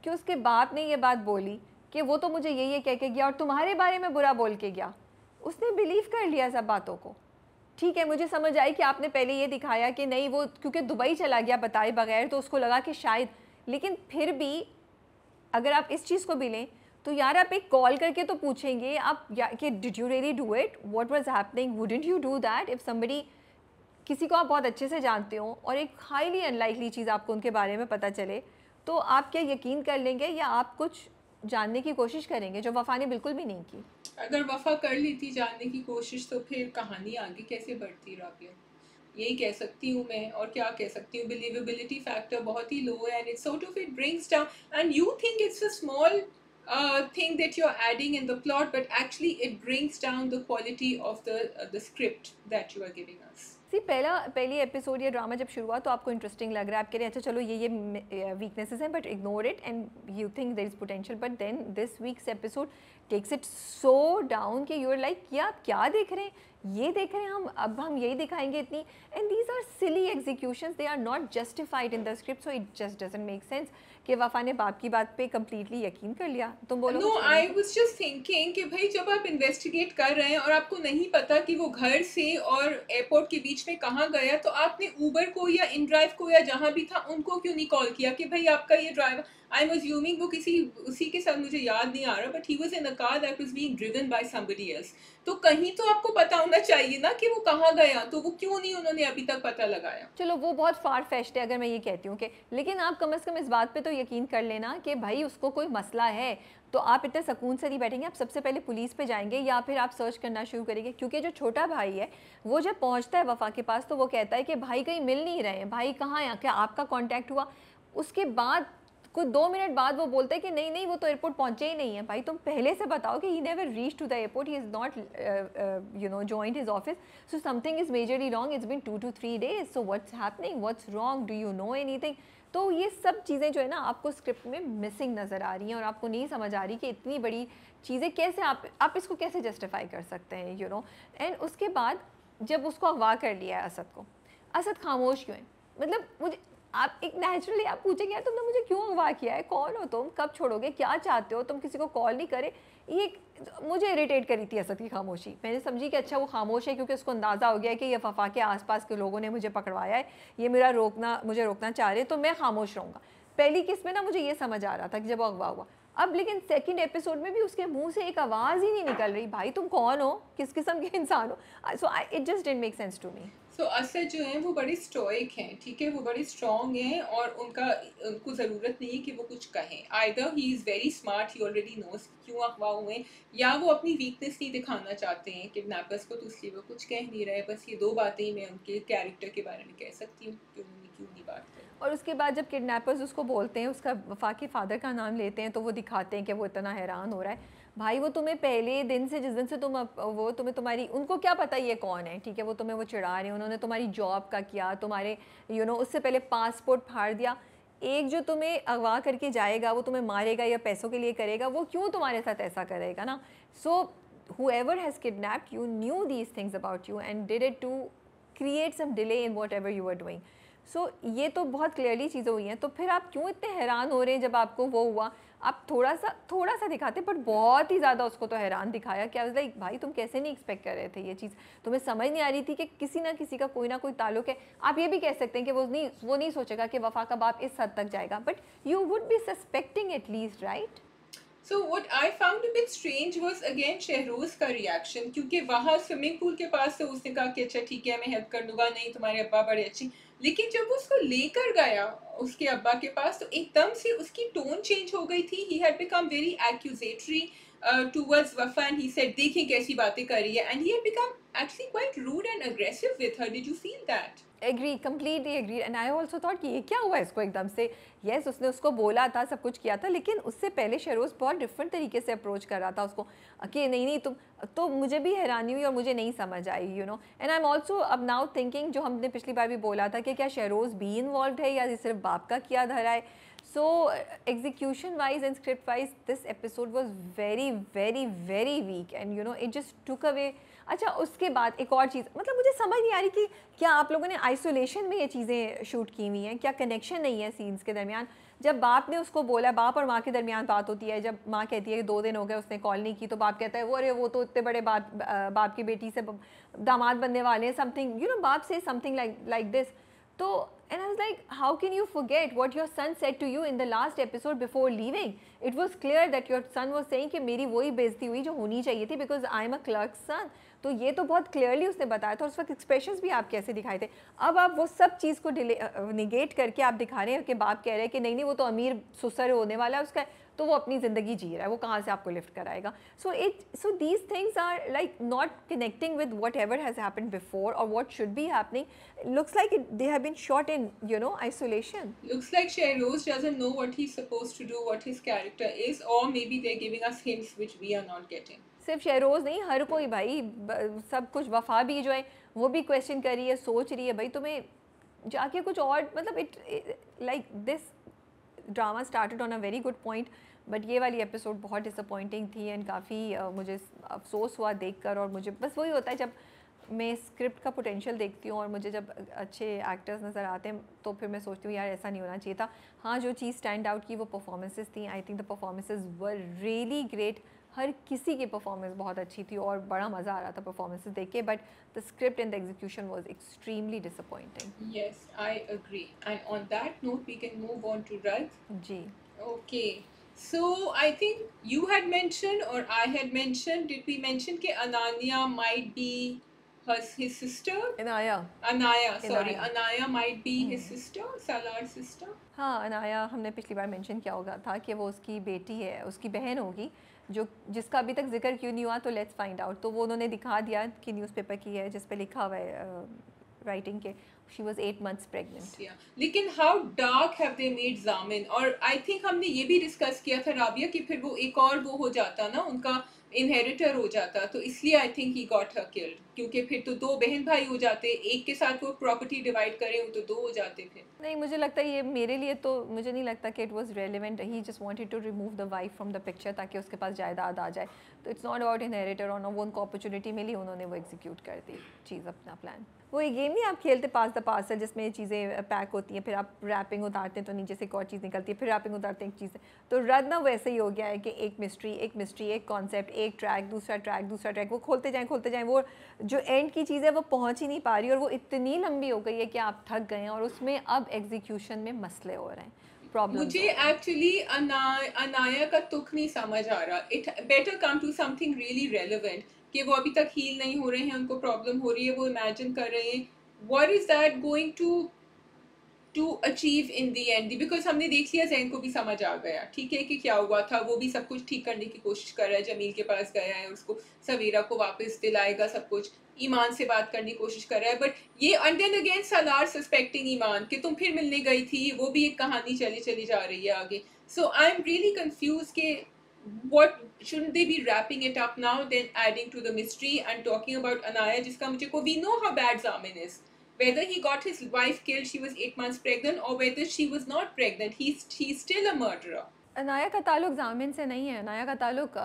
कि उसके बाप ने ये बात बोली कि वो तो मुझे ये कह के गया और तुम्हारे बारे में बुरा बोल के गया. उसने बिलीव कर लिया सब बातों को. ठीक है, मुझे समझ आई कि आपने पहले ये दिखाया कि नहीं वो क्योंकि दुबई चला गया बताए बगैर, तो उसको लगा कि शायद, लेकिन फिर भी अगर आप इस चीज़ को भी लें तो यार आप एक कॉल करके तो पूछेंगे आप कि did you really do it, what was happening, wouldn't you do that if somebody, किसी को आप बहुत अच्छे से जानते हो और एक हाईली अनलाइकली चीज़ आपको उनके बारे में पता चले, तो आप क्या यकीन कर लेंगे या आप कुछ जानने की कोशिश करेंगे, जो वफ़ा ने बिल्कुल भी नहीं की. अगर वफ़ा कर लेती जानने की कोशिश तो फिर कहानी आगे कैसे बढ़ती राबिया, यही कह सकती हूँ मैं. और क्या कह सकती हूँ, बिलीवेबिलिटी फैक्टर बहुत ही लो है, and it's sort of it brings down, and you think it's a small thing that you're adding in the plot, but actually it brings down the quality of the script that you are giving us. पहली episode या drama जब शुरू हुआ तो आपको interesting लग रहा है, आप कह रहे हैं अच्छा चलो ये वीकनेसेस हैं, but ignore it and you think there is potential. But then this week's episode takes it so down कि यू आर लाइक ये आप क्या देख रहे हैं, ये देख रहे हैं हम, अब हम यही दिखाएंगे इतनी. And these are silly executions, they are not justified in the script, so it just doesn't make sense कि वफ़ा ने बाप की बात पे कम्प्लीटली यकीन कर लिया. तुम बोलो. No, I was just thinking कि भाई जब आप इन्वेस्टिगेट कर रहे हैं और आपको नहीं पता कि वो घर से और एयरपोर्ट के बीच में कहाँ गया, तो आपने ऊबर को या इनड्राइव को या जहाँ भी था उनको क्यों नहीं कॉल किया कि भाई आपका ये ड्राइवर, आई एम अज्यूमिंग वो किसी उसी के साथ, मुझे याद नहीं आ रहा, but he was in a car that was being driven by somebody else. तो कहीं तो आपको पता होना चाहिए ना कि वो कहाँ गया, तो वो क्यों नहीं उन्होंने अभी तक पता लगाया. चलो वो बहुत फार फेस्ट है अगर मैं ये कहती हूँ कि, लेकिन आप कम से कम इस बात पे तो यकीन कर लेना कि भाई उसको कोई मसला है, तो आप इतने सुकून से नहीं बैठेंगे, आप सबसे पहले पुलिस पे जाएंगे या फिर आप सर्च करना शुरू करेंगे. क्योंकि जो छोटा भाई है वो जब पहुंचता है वफ़ा के पास तो वो कहता है कि भाई कहीं मिल नहीं रहे हैं, भाई कहाँ हैं, क्या आपका कांटेक्ट हुआ. उसके बाद कुछ 2 मिनट बाद वो बोलता है कि नहीं नहीं वो तो एयरपोर्ट पहुंचे ही नहीं है. भाई तुम पहले से बताओ कि he never reach to the airport, he is not you know joined his office, so something is majorly wrong, it's been 2 to 3 days, so what's happening, what's wrong, do you know anything. तो ये सब चीज़ें जो है ना आपको script में missing नज़र आ रही हैं और आपको नहीं समझ आ रही कि इतनी बड़ी चीज़ें कैसे आप इसको कैसे जस्टिफाई कर सकते हैं, यू नो। एंड उसके बाद जब उसको अगवा कर लिया है असद को, असद खामोश क्यों है? मतलब मुझे आप एक नेचुरली आप पूछेंगे यार तुमने मुझे क्यों अगवा किया है, कौन हो तुम, कब छोड़ोगे, क्या चाहते हो, तुम किसी को कॉल नहीं करे। ये मुझे इरिटेट करी थी असद की खामोशी। मैंने समझी कि अच्छा वो खामोश है क्योंकि उसको अंदाज़ा हो गया कि ये वफा के आसपास के लोगों ने मुझे पकड़वाया है, ये मुझे रोकना चाह रहे हैं, तो मैं खामोश रहूँगा। पहली किस में ना मुझे ये समझ आ रहा था कि जब वो अगवा हुआ। अब लेकिन सेकंड एपिसोड में भी उसके मुंह से एक आवाज़ ही नहीं निकल रही, भाई तुम कौन हो, किस किस्म के इंसान हो। So it just didn't make sense to me. So Asad जो हैं वो बड़े स्टोइक हैं, ठीक है, वो बड़े स्ट्रॉन्ग हैं और उनको ज़रूरत नहीं है कि वो कुछ कहें। Either he is very smart, he already knows क्यों अगवा हुए हैं, या वो अपनी वीकनेस नहीं दिखाना चाहते हैं किडनैपर्स को, तो इसलिए वो कुछ कह नहीं रहे। बस ये दो बातें ही मैं उनके कैरेक्टर के बारे में कह सकती हूँ कि उन्होंने क्यों नहीं बात करी। और उसके बाद जब किडनैपर्स उसको बोलते हैं, उसका वफाकी फ़ादर का नाम लेते हैं, तो वो दिखाते हैं कि वो इतना हैरान हो रहा है। भाई वो तुम्हें पहले दिन से, जिस दिन से वो तुम्हें तुम्हारी, उनको क्या पता ये कौन है, ठीक है, वो तुम्हें वो चिढ़ा रहे हैं, उन्होंने तुम्हारी जॉब का किया, तुम्हारे उससे पहले पासपोर्ट फाड़ दिया। एक जो तुम्हें अगवा करके जाएगा वो तुम्हें मारेगा या पैसों के लिए करेगा, वो क्यों तुम्हारे साथ ऐसा करेगा ना। सो whoever has kidnapped you knew these things about you and did it to create some delay in whatever you were doing. सो ये तो बहुत क्लियरली चीज़ें हुई हैं, तो फिर आप क्यों इतने हैरान हो रहे हैं जब आपको वो हुआ। आप थोड़ा सा दिखाते, बट बहुत ही ज़्यादा उसको तो हैरान दिखाया कि लाइक भाई तुम कैसे नहीं एक्सपेक्ट कर रहे थे ये चीज़, तुम्हें समझ नहीं आ रही थी कि किसी ना किसी का कोई ना कोई ताल्लुक है। आप ये भी कह सकते हैं कि वो नहीं सोचेगा कि वफा का बाप इस हद तक जाएगा, but you would be suspecting at least, right. So what I found a bit strange was again Shahroz का रिएक्शन, क्योंकि वहाँ स्विमिंग पूल के पास तो उसने कहा कि अच्छा ठीक है मैं हेल्प कर दूंगा, नहीं तुम्हारे अब्बा बड़े अच्छी, लेकिन जब वो उसको लेकर गया उसके अब्बा के पास तो एकदम से उसकी टोन चेंज हो गई थी। He had become very accusatory towards Wafa and he said देखें कैसी बातें कर रही है, and he had become actually quite rude and aggressive with her. Did you feel that? Agree, completely agree. And I also thought कि ये क्या हुआ इसको एकदम से। येस उसने उसको बोला था, सब कुछ किया था, लेकिन उससे पहले शहरोज़ बहुत डिफरेंट तरीके से अप्रोच कर रहा था उसको कि नहीं तुम, तो मुझे भी हैरानी हुई और मुझे नहीं समझ आई, एंड आई एम ऑल्सो अब नाउ थिंकिंग, जो हमने पिछली बार भी बोला था कि क्या शहरोज़ भी इन्वॉल्व है या सिर्फ बाप का किया धरा है। So execution wise and script wise this episode was very very very weak and it just took away. अच्छा उसके बाद एक और चीज़, मतलब मुझे समझ नहीं आ रही कि क्या आप लोगों ने आइसोलेशन में ये चीज़ें शूट की हुई हैं, क्या कनेक्शन नहीं है सीन्स के दरमियान। जब बाप ने उसको बोला, बाप और माँ के दरमियान बात होती है, जब माँ कहती है कि 2 दिन हो गए उसने कॉल नहीं की, तो बाप कहता है वो अरे वो तो इतने बड़े बाप की बेटी से दामाद बनने वाले हैं, समथिंग बाप से समथिंग लाइक दिस। तो and I was like, how can you forget what your son said to you in the last episode before leaving? It was clear that your son was saying कि मेरी वही बेइज्जती हुई जो होनी चाहिए थी because I am a clerk's son. तो ये तो बहुत क्लियरली उसने बताया था और उस वक्त एक्सप्रेशंस भी आप कैसे दिखाए थे। अब आप वो सब चीज़ को निगेट करके आप दिखा रहे हैं कि बाप कह रहे हैं कि नहीं वो तो अमीर सुसर होने वाला है उसका, तो वो अपनी ज़िंदगी जी रहा है, वो कहाँ से आपको लिफ्ट कराएगा। So these things are like not connecting with whatever has happened before और what should be happening. Looks like they have been shot in isolation. Looks like Shehroz doesn't know what he's supposed to do, what his character is, or maybe they're giving us hints which we are not getting. सिर्फ शहरोज़ नहीं, हर कोई भाई सब कुछ, वफा भी जो है वो भी क्वेश्चन कर रही है, सोच रही है भाई तुम्हें जाके कुछ और, मतलब it like this drama started on a very good point, but ये वाली एपिसोड बहुत डिसअपॉइंटिंग थी एंड काफ़ी मुझे अफसोस हुआ देखकर। और मुझे बस वही होता है जब मैं स्क्रिप्ट का पोटेंशियल देखती हूँ और मुझे जब अच्छे एक्टर्स नज़र आते हैं तो फिर मैं सोचती हूँ यार ऐसा नहीं होना चाहिए था। हाँ जो चीज़ स्टैंड आउट की वो परफॉर्मेंसेस थी, I think the performances were really great, हर किसी की परफॉर्मेंस बहुत अच्छी थी और बड़ा मज़ा आ रहा था परफॉर्मेंसेस देख के, but the script and the execution was extremely disappointing. Yes, I agree. And on that note, we can move on to Raj. जी Okay. So I think you had mentioned, or I had mentioned, did we mention that Ananya might be his sister? Anaya, Sorry, Anaya might be his sister, Salar's sister. हाँ अनाया हमने पिछली बार mention किया होगा था कि वो उसकी बेटी है, उसकी बहन होगी, जो जिसका अभी तक जिक्र क्यों नहीं हुआ, तो लेट्स फाइंड आउट। तो वो उन्होंने दिखा दिया कि न्यूज़पेपर की है जिस पे लिखा हुआ है राइटिंग के, she was 8 months pregnant. Yeah. लेकिन how dark have they made जामिन, और आई थिंक हमने ये भी डिस्कस किया था राबिया कि फिर वो एक और वो हो जाता ना, उनका इनहेरिटर हो जाता, तो इसलिए I think he got her killed, क्योंकि फिर तो दो बहन भाई हो जाते, एक के साथ वो प्रॉपर्टी डिवाइड करें तो दो हो जाते फिर। नहीं, मुझे लगता है ये मेरे लिए तो मुझे नहीं लगता कि it was relevant. He just wanted to remove the wife from the picture ताकि उसके पास जायदाद आ जाए. तो इट्स नॉट अबाउट इनहेरिटर और वो उनको अपॉर्चुनिटी मिली, उन्होंने वो एग्जीक्यूट कर दी चीज़, अपना प्लान. वो एक गेम नहीं आप खेलते पास द पार्सल जिसमें चीज़ें पैक होती हैं, फिर आप रैपिंग उतारते हैं तो नीचे से एक और चीज़ निकलती है, फिर रैपिंग उतारते हैं एक चीज़. तो रद ना वैसे ही हो गया है कि एक मिस्ट्री एक कॉन्सेप्ट, एक ट्रैक, दूसरा ट्रैक, वो खोलते जाएं, वो जो एंड की चीज़ है वो पहुंच ही नहीं पा रही, और वो इतनी लंबी हो गई है कि आप थक गए हैं, और उसमें अब एग्जीक्यूशन में मसले हो रहे हैं. मुझे एक्चुअली अनाया का तुक नहीं समझ आ रहा. It better come to something really relevant, कि वो अभी तक हील नहीं हो रहे हैं, उनको प्रॉब्लम हो रही है, वो इमेजिन कर रहे हैं what is that going to achieve in the end, because हमने देख लिया, जैन को भी समझ आ गया ठीक है कि क्या हुआ था, वो भी सब कुछ ठीक करने की कोशिश कर रहा है, जमील के पास गया है, उसको सवेरा को वापस दिलाएगा, सब कुछ ईमान से बात करने की कोशिश कर रहा है, बट ये and then again Salar suspecting Imaan कि तुम फिर मिलने गई थी, वो भी एक कहानी चली जा रही है आगे. सो आई एम रियली कंफ्यूज के what shouldn't they be wrapping it up now, then adding to the mystery and talking about Anaya, जिसका मुझे को we know how bad Zamin is, whether he got his wife killed, she was 8 months pregnant, or whether she was not pregnant, he's still a murderer. Anaya का ताल्लुक जामिन से नहीं है, अनाया का ताल्लुक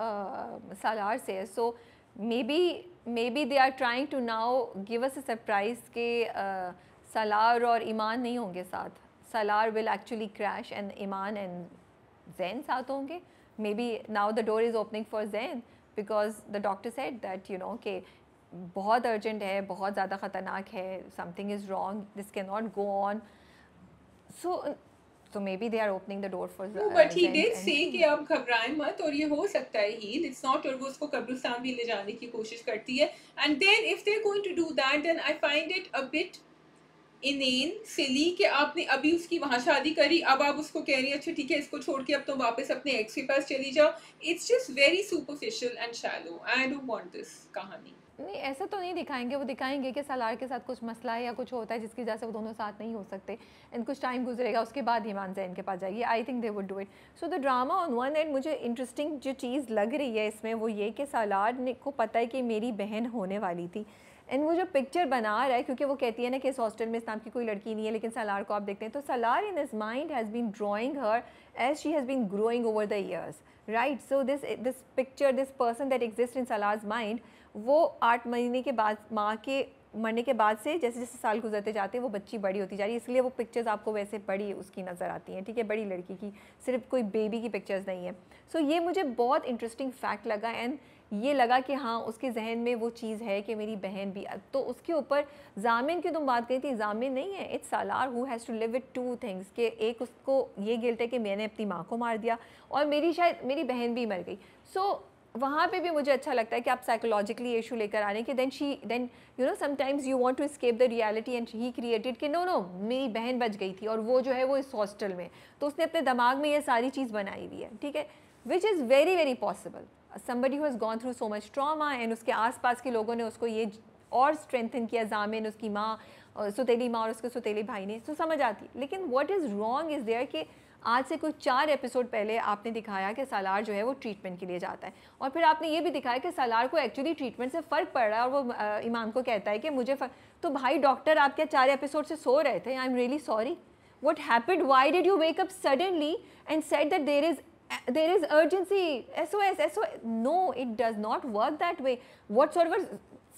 सालार से है. So maybe they are trying to now give us a surprise के सालार और ईमान नहीं होंगे साथ. Salar will actually crash and Imaan and Zain साथ होंगे. Maybe now the door is opening for Zain because the doctor said that you know कि बहुत urgent है, बहुत ज़्यादा ख़तरनाक है, something is wrong, this can not go on. So maybe they are opening the door for no, but he did say कि आप घबराएं मत, और ये हो सकता है heal, it's not, और वो उसको कब्रिस्तान भी ले जाने की कोशिश करती है. And then if they're going to do that, then I find it a bit inane, silly कि आपने अभी उसकी वहाँ शादी करी, अब आप उसको कह रही है अच्छा ठीक है इसको छोड़ के अब तो वापस अपने एक्स के पास चली जाओ. It's just very superficial and shallow. I don't want this कहानी. नहीं, ऐसा तो नहीं दिखाएंगे. वो दिखाएंगे कि सालार के साथ कुछ मसला है या कुछ होता है जिसकी वजह से वो दोनों साथ नहीं हो सकते, एंड कुछ टाइम गुजरेगा, उसके बाद ईमान जैन के पास जाएगी. I think they would do it. So the drama on one and मुझे इंटरेस्टिंग जो चीज़ लग रही है इसमें वो ये कि सालार ने को पता है कि मेरी बहन होने वाली थी, एंड वो जो पिक्चर बना रहा है, क्योंकि वो कहती है ना कि इस हॉस्टल में इस नाम की कोई लड़की नहीं है, लेकिन सालार को आप देखते हैं तो Salar in his mind has been drawing her as she has been growing over the years, right. So this picture, this person that exist in Salar's mind, वो 8 महीने के बाद माँ के मरने के बाद से जैसे जैसे साल गुजरते जाते हैं वो बच्ची बड़ी होती जा रही है, इसलिए वो पिक्चर्स आपको वैसे बड़ी उसकी नज़र आती हैं, ठीक है, बड़ी लड़की की, सिर्फ कोई बेबी की पिक्चर्स नहीं है. सो ये मुझे बहुत इंटरेस्टिंग फैक्ट लगा, एंड ये लगा कि हाँ उसके जहन में वो चीज़ है कि मेरी बहन भी. तो उसके ऊपर जामिन की तुम बात करी थी, जामिन नहीं है, it's Salar who has to live with two things, कि एक उसको ये गिल्ट है कि मैंने अपनी माँ को मार दिया और मेरी बहन भी मर गई. सो वहाँ पे भी मुझे अच्छा लगता है कि आप साइकोलॉजिकली इशू लेकर आ रहे हैं कि then you know sometimes you want to escape the reality, and he created कि नो मेरी बहन बच गई थी और वो जो है वो इस हॉस्टल में, तो उसने अपने दिमाग में ये सारी चीज़ बनाई हुई है, ठीक है, which is very very possible. Somebody who has gone through so much trauma, and उसके आसपास के लोगों ने उसको ये और स्ट्रेंथन किया, जामिन, उसकी माँ, सुतेली माँ और उसके सुतेली भाई ने, तो समझ आती. लेकिन what is wrong is there कि आज से कुछ 4 एपिसोड पहले आपने दिखाया कि सालार जो है वो ट्रीटमेंट के लिए जाता है, और फिर आपने ये भी दिखाया कि सालार को एक्चुअली ट्रीटमेंट से फ़र्क पड़ रहा है, और वो ईमान को कहता है कि मुझे तो भाई डॉक्टर आप क्या 4 एपिसोड से सो रहे थे? I am really sorry, what happened, why did you wake up suddenly and said that there is urgency, SOS. No, it does not work that way whatsoever.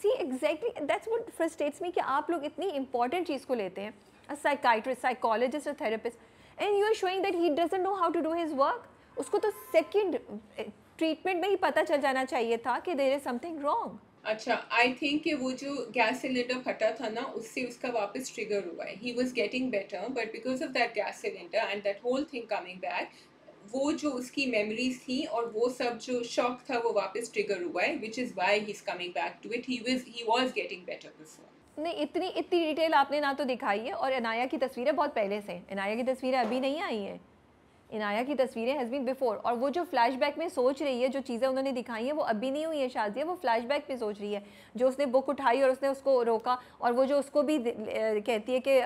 See, exactly, that's what frustrates me कि आप लोग इतनी important चीज़ को लेते हैं, a psychiatrist, psychologist, a therapist, and you are showing that he doesn't know how to do his work. उसको तो second treatment में ही पता चल जाना चाहिए था कि there is something wrong. अच्छा, आई थिंक कि वो जो गैस सिलेंडर फटा था ना, उससे उसका वापस ट्रिगर हुआ है. He was getting better, but because of that gas cylinder and that whole thing coming back, वो जो उसकी मेमोरीज थी और वो सब जो शॉक था वो वापस ट्रिगर हुआ है, which is why he is coming back to it. He was getting better before. नहीं, इतनी डिटेल आपने ना तो दिखाई है, और अनाया की तस्वीरें बहुत पहले से हैं, अनाया की तस्वीरें अभी नहीं आई हैं. इनाया की तस्वीरें हैज़ बीन बिफोर, और वो जो फ्लैशबैक में सोच रही है, जो चीज़ें उन्होंने दिखाई हैं वो अभी नहीं हुई है शाज़िया, वो फ्लैशबैक में सोच रही है। जो उसने बुक उठाई और उसने उसको रोका, और वो जो उसको भी कहती है कि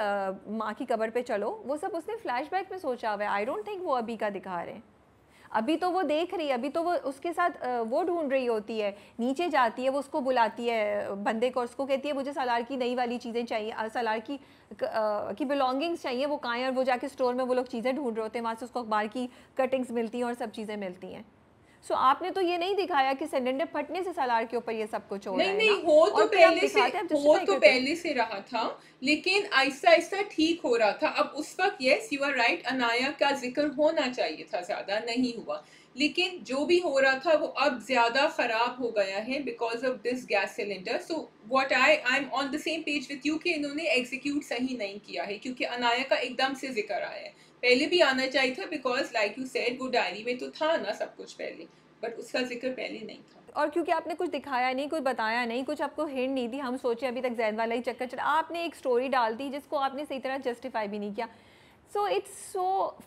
माँ की कब्र पे चलो, वो सब उसने फ्लैशबैक में सोचा हुआ है। आई डोंट थिंक वो अभी का दिखा रहे हैं। अभी तो वो देख रही है, अभी तो वो उसके साथ वो ढूंढ रही होती है, नीचे जाती है, वो उसको बुलाती है बंदे को, उसको कहती है मुझे सालार की नई वाली चीज़ें चाहिए, सालार की बिलोंगिंग्स चाहिए, वो कहाँ है, और वो जाके स्टोर में वो लोग चीज़ें ढूंढ रहे होते हैं, वहाँ से उसको अखबार की कटिंग्स मिलती हैं और सब चीज़ें मिलती हैं। सो आपने तो ये नहीं दिखाया कि सिलेंडर फटने से सालार के ऊपर ये सब कुछ हो रहा है। नहीं, ना हो तो पहले से रहा था, लेकिन आहिस्ता आहिस्ता ठीक हो रहा था। अब उस वक्त yes you are right, Anaya का जिक्र होना चाहिए था, ज्यादा नहीं हुआ, लेकिन जो भी हो रहा था वो अब ज्यादा खराब हो गया है because of this gas cylinder. So what I am on the same page with you कि इन्होंने एग्जीक्यूट सही नहीं किया है, क्योंकि अनाया का एकदम से जिक्र आया है, पहले भी आना चाहिए था, बिकॉज लाइक यू सेड वो डायरी में तो था ना सब कुछ पहले, बट उसका जिक्र पहले नहीं था। और क्योंकि आपने कुछ दिखाया नहीं, कुछ बताया नहीं, कुछ आपको हिंट नहीं दी, हम सोचे अभी तक जैन वाला ही चक्कर चला, आपने एक स्टोरी डाल दी जिसको आपने सही तरह जस्टिफाई भी नहीं किया। So it's so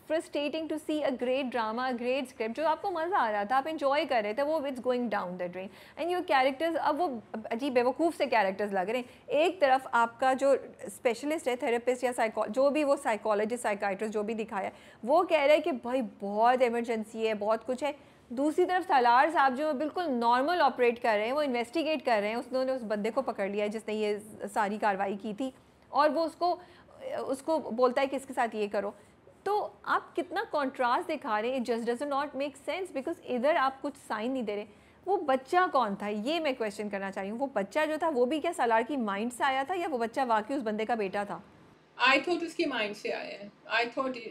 frustrating to see a great drama, a great script, जो आपको मज़ा आ रहा था, आप इन्जॉय कर रहे थे, वो it's going down the drain, and your characters अब वो अजीब बेवकूफ़ से कैरेक्टर्स लग रहे हैं। एक तरफ आपका जो स्पेशलिस्ट है, थेरेपिस्ट या जो भी वो साइकोलॉजिस्ट साइकाइट्रिस्ट जो भी दिखाया है, वो कह रहे हैं कि भाई बहुत इमरजेंसी है, बहुत कुछ है। दूसरी तरफ सालार साहब जो बिल्कुल नॉर्मल ऑपरेट कर रहे हैं, वो इन्वेस्टिगेट कर रहे हैं, उन्होंने उस बंदे को पकड़ लिया है जिसने ये सारी कार्रवाई की थी, और वो उसको बोलता है कि इसके साथ ये करो। तो आप कितना कॉन्ट्रास्ट दिखा रहे हैं, it just does not make sense, because इधर आप कुछ साइन नहीं दे रहे। वो बच्चा कौन था, ये मैं क्वेश्चन करना चाह रही हूँ। वो बच्चा जो था वो भी क्या सालार की माइंड से आया था, या वो बच्चा वाकई उस बंदे का बेटा था? I thought उसके माइंड से आया है। I thought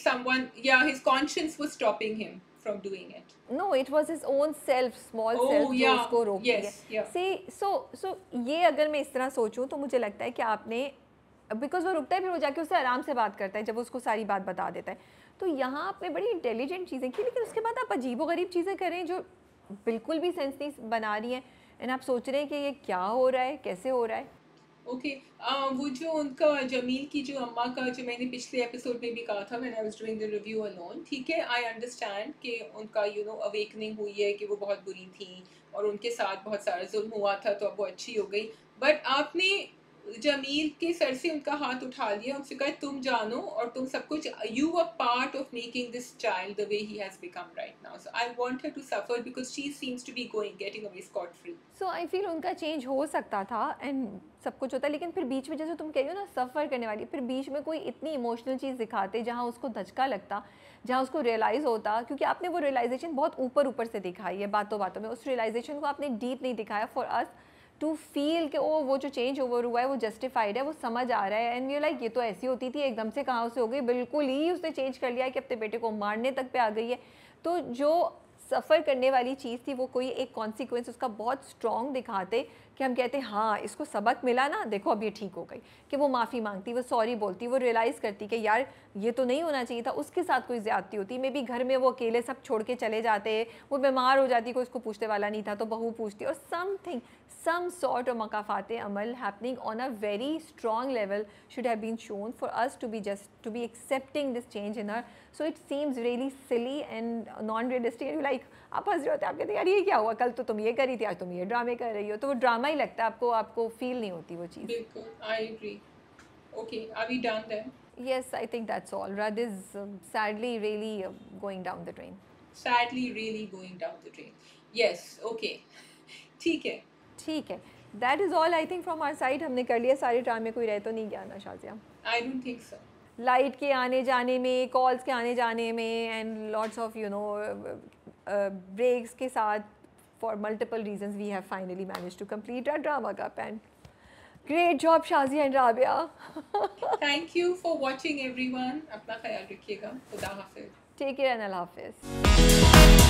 someone, yeah, his conscience was stopping him from doing it. No, it was his own self, small Oh, self, जो yeah, उसको रोकती है। yes, yeah. See, so ये अगर मैं इस तरह सोचूं तो मुझे लगता है कि आपने, बिकॉज वो रुकता है, फिर वो जाके उससे आराम से बात करता है जब वो उसको सारी बात बता देता है। तो यहाँ आपने बड़ी इंटेलिजेंट चीज़ें की, लेकिन उसके बाद आप अजीबोगरीब चीज़ें करें जो बिल्कुल भी सेंस नहीं बना रही हैं, एंड आप सोच रहे हैं कि ये क्या हो रहा है, कैसे हो रहा है। ओके, वो जो उनका जमील की जो अम्मा का, जो मैंने पिछले एपिसोड में भी कहा था when I was doing the review alone, ठीक है, आई अंडरस्टैंड कि उनका अवेकनिंग हुई है कि वो बहुत बुरी थी और उनके साथ बहुत सारा जुल्म हुआ था, तो अब वो अच्छी हो गई। बट आपने जमील के सर से उनका हाथ उठा लिया, उनसे कहा तुम जानो और तुम सब कुछ, you are part of making this child the way he has become right now, so I want her to suffer because she seems to be going getting away scot free. So I feel उनका change हो सकता था and सब कुछ होता है, लेकिन फिर बीच में जैसे तुम कह रही हो ना सफ़र करने वाली, फिर बीच में कोई इतनी इमोशनल चीज़ दिखाते जहाँ उसको धचका लगता, जहाँ उसको रियलाइज़ होता, क्योंकि आपने वो रियलाइजेशन बहुत ऊपर ऊपर से दिखाई है बातों बातों में, उस रियलाइजेशन को आपने डीप नहीं दिखाया फॉर अस टू फील कि ओ वो जो चेंज ओवर हुआ है वो जस्टिफाइड है, वो समझ आ रहा है, एंड यू लाइक ये तो ऐसी होती थी एकदम से कहाँ से हो गई, बिल्कुल ही उसने चेंज कर लिया है कि अपने बेटे को मारने तक पे आ गई है। तो जो सफ़र करने वाली चीज़ थी वो कोई एक कॉन्सिक्वेंस उसका बहुत स्ट्रॉन्ग दिखाते कि हम कहते हैं हाँ इसको सबक मिला ना, देखो अब ये ठीक हो गई, कि वो माफ़ी मांगती, वो सॉरी बोलती, वो रियलाइज़ करती कि यार ये तो नहीं होना चाहिए था, उसके साथ कोई ज़्यादती होती, मे बी घर में वो अकेले सब छोड़ के चले जाते, वो बीमार हो जाती, कोई उसको पूछने वाला नहीं था तो बहू पूछती, और something some sort of makafaate amal happening on a very strong level should have been shown for us to be accepting this change in her. So it seems really silly and non-realistic, and you like आप हंस रहे होते, आप कहते हैं यार ये क्या हुआ, कल तो तुम ये करी थी, आज तुम ये ड्रामे कर रही हो, तो वो ड्रामा ही लगता है आपको फील नहीं होती वो चीज़। बिल्कुल, I agree. Okay, are we done then? Yes, I think that's all. Rad is sadly really going down the drain. Sadly really going down the drain. Yes, okay. ठीक है, ठीक है, that is all I think from our side, हमने कर लिया सारे ड्रामे, कोई रह तो नहीं गया ना Shazia? I don't think so. Light के आने जाने में, कॉल्स के आने जाने में, एंड लॉट्स ऑफ ब्रेक्स के साथ, for multiple reasons we have finally manage to complete our drama cup, and great job Shazia and Rabia. Thank you for watching everyone. अपना ख्याल रखिएगा, खुदा हाफिज़। टेक केयर एंड अल्लाह हाफिज़।